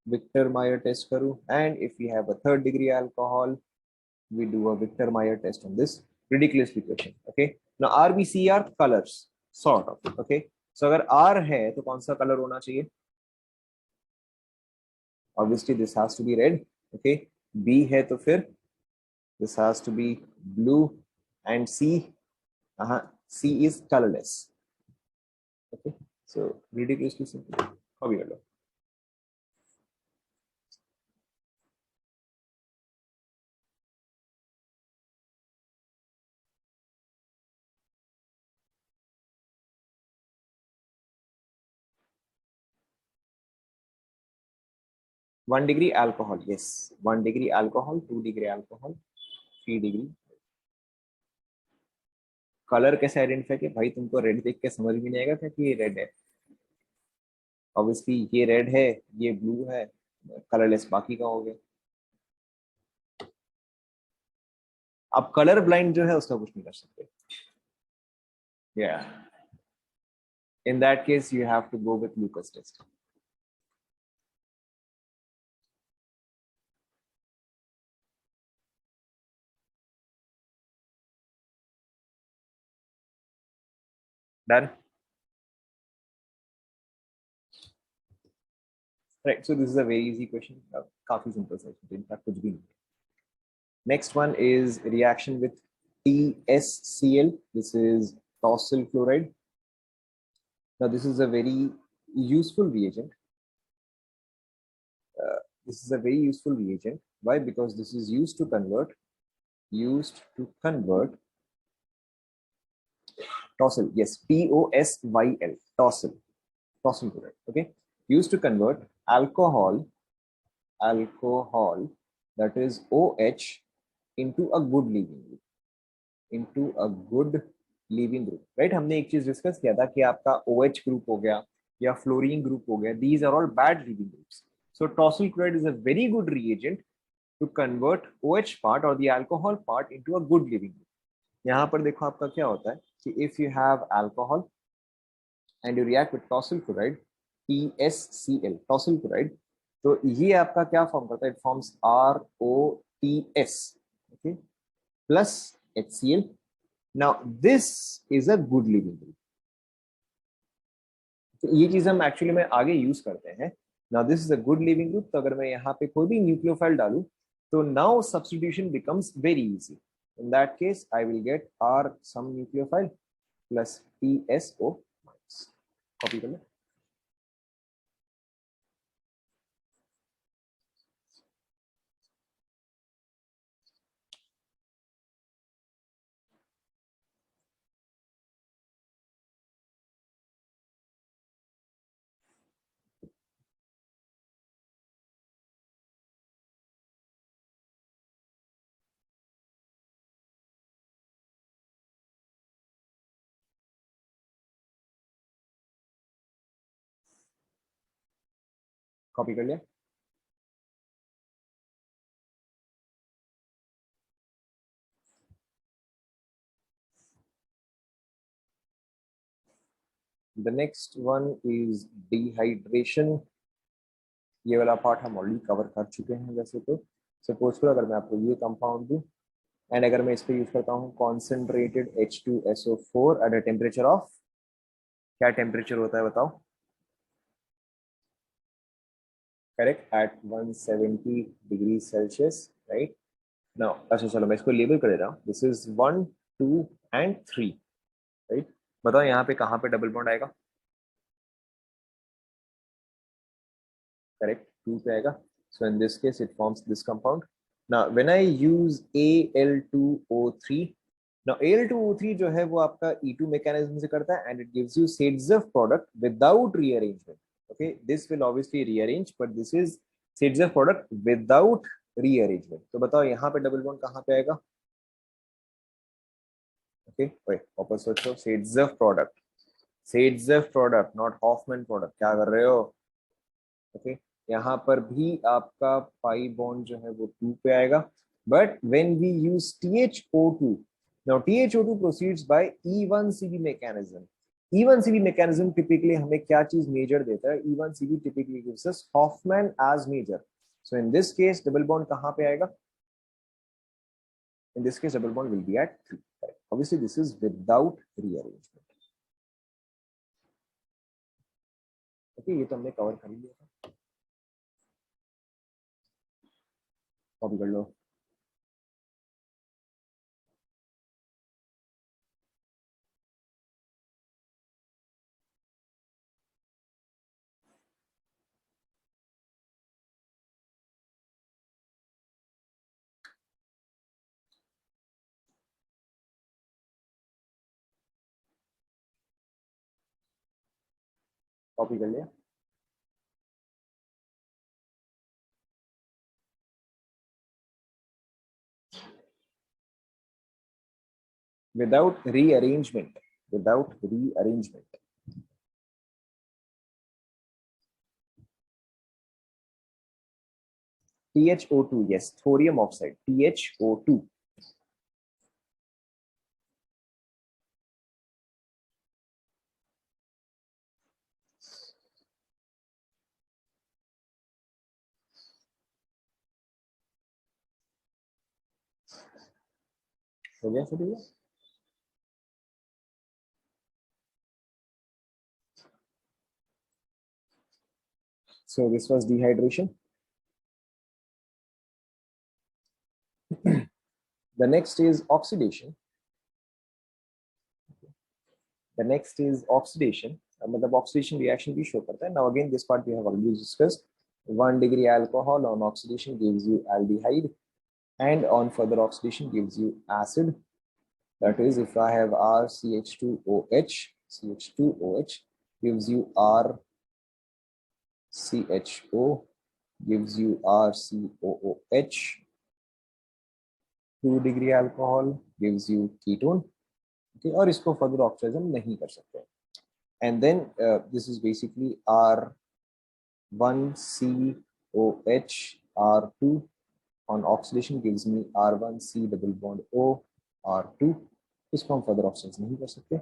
विक्टर मायर टेस्ट करूं, and if you have a 3rd degree alcohol, we do a Victor Meyer test on this ridiculously question. Okay, now RBC are colors sort of. Okay, so अगर R है तो कौन सा कलर होना चाहिए? Obviously this has to be red. Okay, B है तो फिर this has to be blue, and C, C is colorless. Okay, so ridiculously simple. Copy कर लो. One degree alcohol, yes. 1 degree alcohol, 2 degree alcohol, 3 degree. Colour कैसे identify किया भाई? तुमको red देख के समझ भी नहीं आएगा क्या कि ये रेड है? ऑब्वियसली ये रेड है, ये ब्लू है, कलरलेस बाकी का हो गया. अब कलर ब्लाइंड जो है उसका कुछ नहीं कर सकते. या in that case you have to go with Lucas test. Done. Right, so this is a very easy question. काफी सिंपल सा क्वेश्चन, इनफैक्ट कुछ भी नहीं. Next one is reaction with TSCl. This is tosyl chloride. Now this is a very useful reagent. This is a very useful reagent. Why? Because this is used to convert tosyl. Yes, TOSYL, tosyl chloride. Okay, used to convert alcohol that is OH into a good leaving group. Right? हमने एक चीज discuss किया था कि आपका OH group हो गया या फ्लोरीन ग्रुप हो गया. These are all bad leaving groups. So tosyl chloride is a very good reagent to convert OH part or the alcohol part into a good leaving group. यहाँ पर देखो आपका क्या होता है कि if you have alcohol and you react with tosyl chloride, TSCl, tosyl chloride, तो ये आपका क्या फॉर्म करता है? It forms ROTS, okay, plus HCl. Now this is a good leaving group. तो ये चीज हम एक्चुअली में आगे यूज करते हैं. Now this is a good leaving group. तो अगर मैं यहाँ पे कोई भी न्यूक्लियोफाइल डालूं तो now substitution becomes very easy. In that case, I will get R some nucleophile plus TSO minus. Copy कर ले. Copy कर लिया. The next one is dehydration. ये वाला पार्ट हम ऑलरेडी कवर कर चुके हैं. वैसे तो सपोज करो अगर मैं आपको ये कंपाउंड दूं एंड अगर मैं इस पे यूज करता हूँ concentrated H2SO4 at a temperature of, क्या टेम्परेचर होता है बताओ? Correct, at 170 degree Celsius. Right now, अच्छा चलो मैं इसको लेबल कर दे रहा हूँ. This is 1, 2 and 3. राइट, बताओ यहाँ पे कहाँ पे डबल बॉन्ड आएगा? करेक्ट, 2 पे आएगा. So in this case it forms this compound. Now when I use Al2O3, now Al2O3 जो है वो आपका E2 मैकेनिज्म से करता है and it gives you Sedzev product without rearrangement. Okay, this will obviously rearrange, but this is Sedzev product without rearrangement. तो बताओ यहाँ पे डबल बॉन्ड कहाँ पे आएगा? ओके wait, वापस सोचो। Saytzeff product, Saytzeff product, not Hofmann product. क्या कर रहे हो? ओके यहाँ पर भी आपका पाई बॉन्ड जो है वो 2 पे आएगा। But when we use THO2, now THO2 proceeds by E1CB mechanism. E1CB mechanism typically हमें क्या चीज मेजर देता है? E1CB typically gives us Hofmann as major. So in this case double bond कहाँ पे आएगा? In this case double bond will be at 3. Correct. Obviously this is without rearrangement. Okay, ये तो हमने कवर कर लिया था। कॉपी कर लो। कॉपी कर लिया। Without rearrangement, without rearrangement. THO2, yes, thorium oxide, THO2. हो गया सर ये? So this was dehydration. The next is oxidation. The next is oxidation. मतलब oxidation reaction भी show करता है. Now again this part we have already discussed. 1 degree alcohol on oxidation gives you aldehyde, and on further oxidation gives you acid. That is, if I have RCH2OH, CH2OH gives you RCHO, gives you RCOOH. 2 degree alcohol gives you ketone. Okay, और इसको further oxidize हम नहीं कर सकते. And then this is basically R1COH R2 on oxidation gives me R1C double bond O R2. इसको हम further oxidize नहीं कर सकते.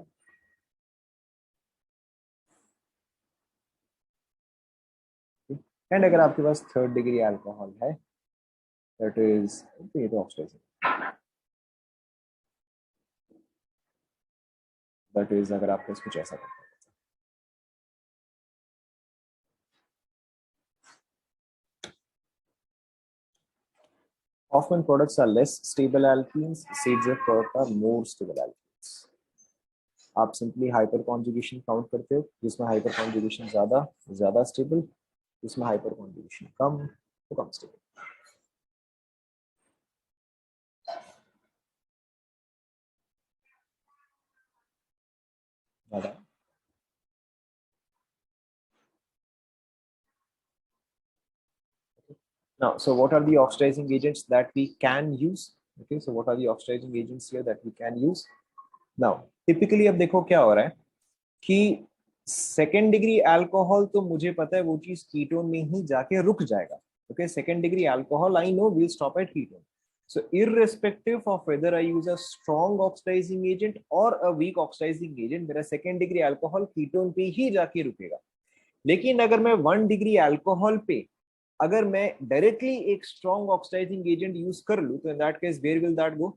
एंड अगर आपके पास 3rd डिग्री अल्कोहल है, दैट इज, ये तो ऑक्सीडाइजिंग, दैट इज अगर आपके पास कुछ ऐसा करता है. Hoffman products are less stable alkenes, Seidzer products are more stable alkenes. आप सिंपली हाइपर कॉन्जुगेशन काउंट करते हो, जिसमें हाइपर कॉन्जुगेशन ज्यादा स्टेबल, जिसमें हाइपर कॉन्जुगेशन कम तो कम stable. Now, so what are the oxidizing agents that we can use? Okay, so what are the oxidizing agents here that we can use? Now, typically अब देखो क्या हो रहा है कि सेकेंड डिग्री अल्कोहल तो मुझे पता है वो चीज कीटोन में ही जाके रुक जाएगा. Okay, second degree alcohol I know will stop at ketone. So irrespective of whether I use a strong oxidizing agent or a weak oxidizing agent, मेरा सेकेंड डिग्री अल्कोहल कीटोन पे ही जाके रुकेगा. लेकिन अगर मैं 1 डिग्री अल्कोहल पे अगर मैं डायरेक्टली एक स्ट्रॉन्ग ऑक्सीडाइजिंग एजेंट यूज कर लूं, तो in that case where will that go?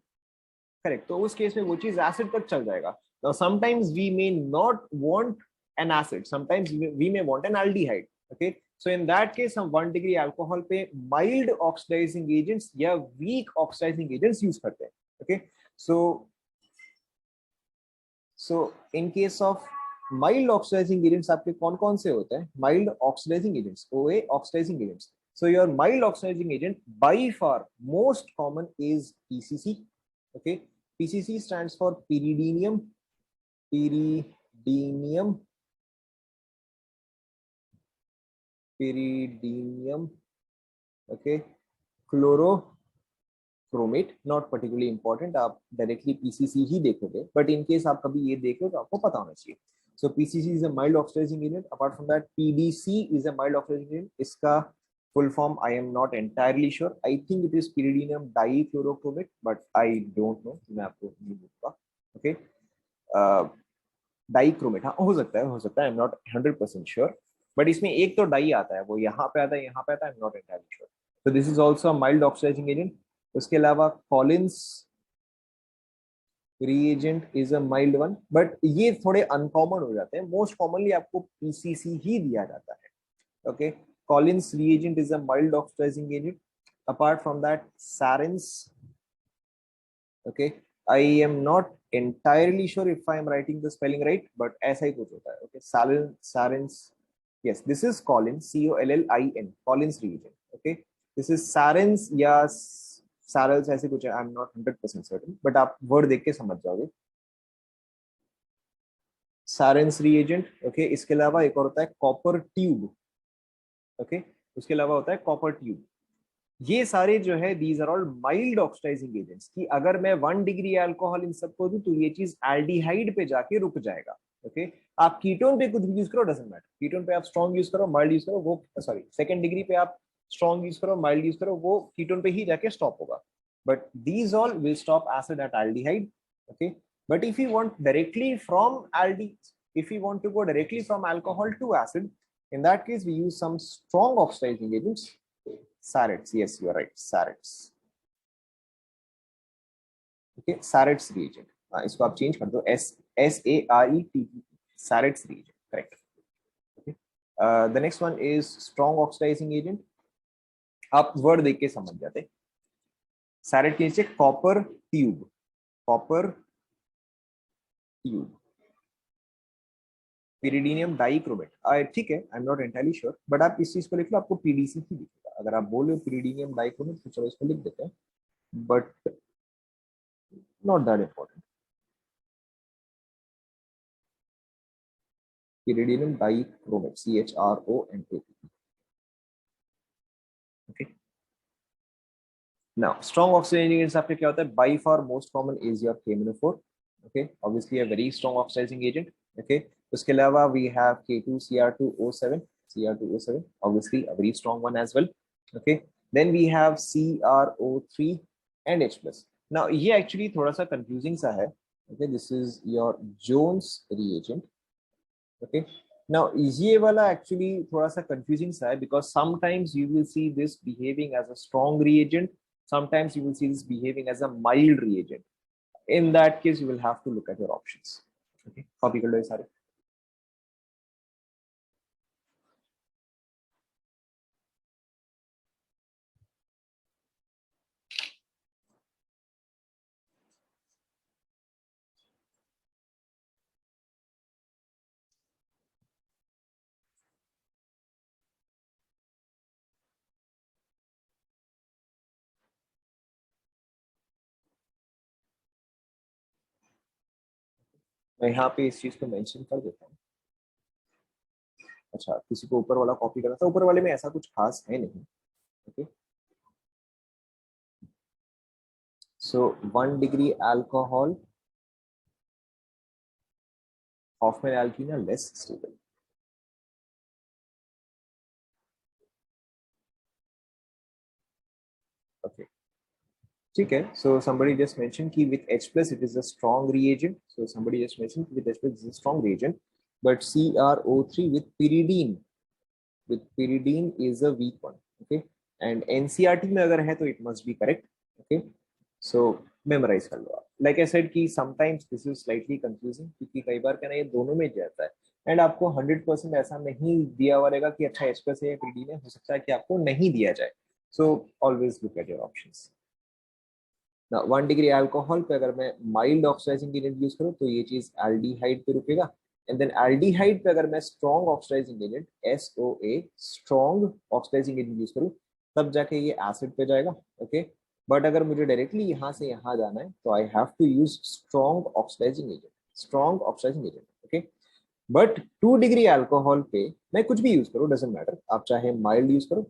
Correct, तो उस केस में वो चीज एसिड तक चल जाएगा. Now sometimes we may not want an acid, sometimes we may want an aldehyde. Okay, so in that case हम 1 डिग्री अल्कोहल पे माइल्ड ऑक्सीडाइजिंग एजेंट्स या वीक ऑक्सीडाइजिंग एजेंट्स यूज करते हैं. Okay, so in case of mild oxidising agents आपके कौन कौन से होते हैं? माइल्ड ऑक्सीडाइजिंग एजेंट्स, ओए oxidising agents. So your mild oxidizing agent by far most common is PCC. Okay, PCC stands for pyridinium, pyridinium, pyridinium. Okay, chlorochromate, not particularly important, आप directly PCC ही देखोगे, but in case आप कभी ये देख लो तो आपको पता होना चाहिए. So PCC is a mild oxidising agent. Apart from that PDC is a mild oxidising agent. इसका full form I am not entirely sure. I think it is pyridinium dichlorochromate, but I don't know. मैं आपको नहीं बोलूँगा. Okay. Dichromate, हाँ हो सकता है, I am not 100% sure. But इसमें एक तो डाई आता है, वो यहाँ पे आता है, यहाँ पे आता है, I am not entirely sure. तो this is also mild oxidising agent. उसके अलावा Collins reagent is a mild one, but ये थोड़े अनकॉमन हो जाते हैं. मोस्ट कॉमनली आपको पीसीसी ही दिया जाता है. Okay. Collins reagent is a mild oxidizing agent. Apart from that, Sarins. Okay, I am not entirely sure if I am writing the spelling right, but ऐसा ही कुछ होता है. Okay, Sarins. Yes, this is Collins, COLLIN, Collins reagent. Okay, this is Sarins या Sarels ऐसे कुछ है. I am not 100% certain, but आप word देख के समझ जाओगे. Sarins reagent. Okay, इसके अलावा एक और होता है copper tube. Okay, उसके अलावा होता है कॉपर ट्यूब. ये सारे जो है these are all mild oxidising agents की अगर मैं 1 डिग्री अल्कोहल इन सबको दूं तो ये चीज एल्डिहाइड पे जाके रुक जाएगा. ओके. आप कीटोन पे कुछ भी यूज करो, डजंट मैटर. कीटोन पे आप स्ट्रॉन्ग यूज करो, माइल्ड यूज करो, वो सॉरी 2nd डिग्री पे आप स्ट्रॉन्ग यूज करो, माइल्ड यूज करो, वो कीटोन पे ही जाके स्टॉप होगा. But these all will stop acid at aldehyde. Okay. But if you want directly from aldi, if you want to go directly from alcohol to acid, in that case we use some strong oxidizing agents. Sarets, yes, you are right, Sarets. Okay, Sarets reagent. इसको आप change कर दो, SARET, Sarets reagent, correct. Okay. The next one is strong oxidizing agent. आप word देख के समझ जाते. Saret के नीचे copper tube, copper tube, pyridinium dichromate. ठीक है, I am not entirely sure, but आप इस चीज को लिख लो, आपको पीडीसी ही दिखेगा. अगर आप बोल रहे हो pyridinium डाइक्रोमेट तो चलो इसको लिख देते हैं, but not that important. pyridinium dichromate, CHROMATE. Okay. Now, strong oxidizing agents आपके क्या होता है? By far most common is your KMnO4. Okay, obviously a very strong oxidizing agent. Okay. उसके अलावा we have K2Cr2O7, Cr2O7, obviously a very strong one as well. Okay. Then we have CrO3 and H+. Now ये actually थोड़ा सा confusing सा है. Okay, this is your Jones reagent. Okay. Now ये वाला actually थोड़ा सा confusing सा है because sometimes you will see this behaving as a strong reagent, sometimes you will see this behaving as a mild reagent. In that case you will have to look at your options. Okay, copy कर लो ये सारे. मैं यहाँ पे इस चीज को mention कर देता हूँ. अच्छा, किसी को ऊपर वाला कॉपी करना था, ऊपर वाले में ऐसा कुछ खास है नहीं. Okay. So 1 degree alcohol, Hoffman alkene are less stable. Okay. ठीक है. So somebody just mentioned कि with H plus it is a strong reagent. So somebody just mentioned with H plus it is a strong reagent, but CrO3 with pyridine is a weak one. Okay. And NCRT में अगर है तो it must be correct. Okay. So memorize कर लो आप. Like I said कि sometimes this is slightly confusing क्योंकि कई बार क्या ना ये दोनों में जाता है एंड आपको 100% ऐसा नहीं दिया हुआ रहेगा कि अच्छा H plus है या pyridine है, हो सकता है कि आपको नहीं दिया जाए. So always look at your options. 1 degree alcohol पे अगर मैं माइल्ड ऑक्सीडाइजिंग एजेंट यूज करूँ तो ये चीज एल्डिहाइड पे रुकेगा. एंड देन एल्डिहाइड पे अगर मैं strong oxidising agent SOA, strong oxidising agent use करूँ तब जाके ये एसिड पे जाएगा. ओके. बट अगर मुझे डायरेक्टली यहाँ से यहाँ जाना है तो I have to use strong oxidising agent, strong oxidising agent. Okay. But 2 degree alcohol पे मैं कुछ भी यूज करूँ, डजेंट मैटर. आप चाहे माइल्ड यूज करो,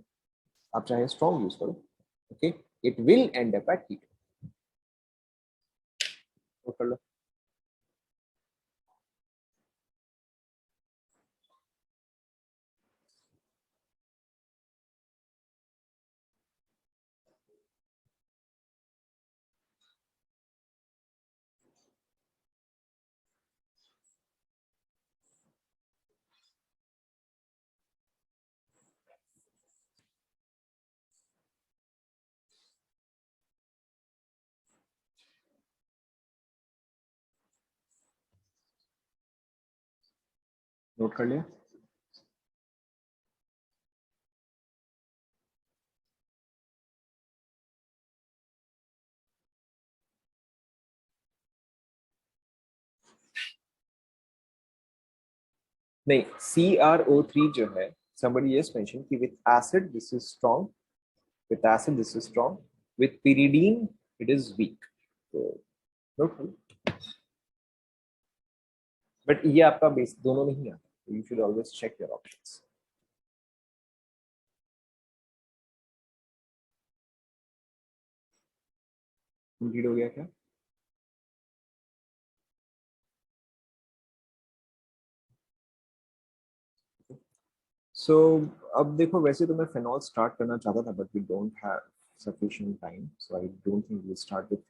आप चाहे स्ट्रॉन्ग यूज करो. Okay, it will end up at ketone. Note कर लो। नोट कर लिया। नहीं, CrO3 जो है, somebody just mentioned कि with acid this is strong, with acid this is strong, with pyridine it is weak. So note कर लो। बट ये आपका बेस दोनों नहीं आता, you should always check your options. Complete हो गया क्या? सो अब देखो, वैसे तो मैं फिनॉल स्टार्ट करना चाहता था but we don't have sufficient time, so I don't think we'll start with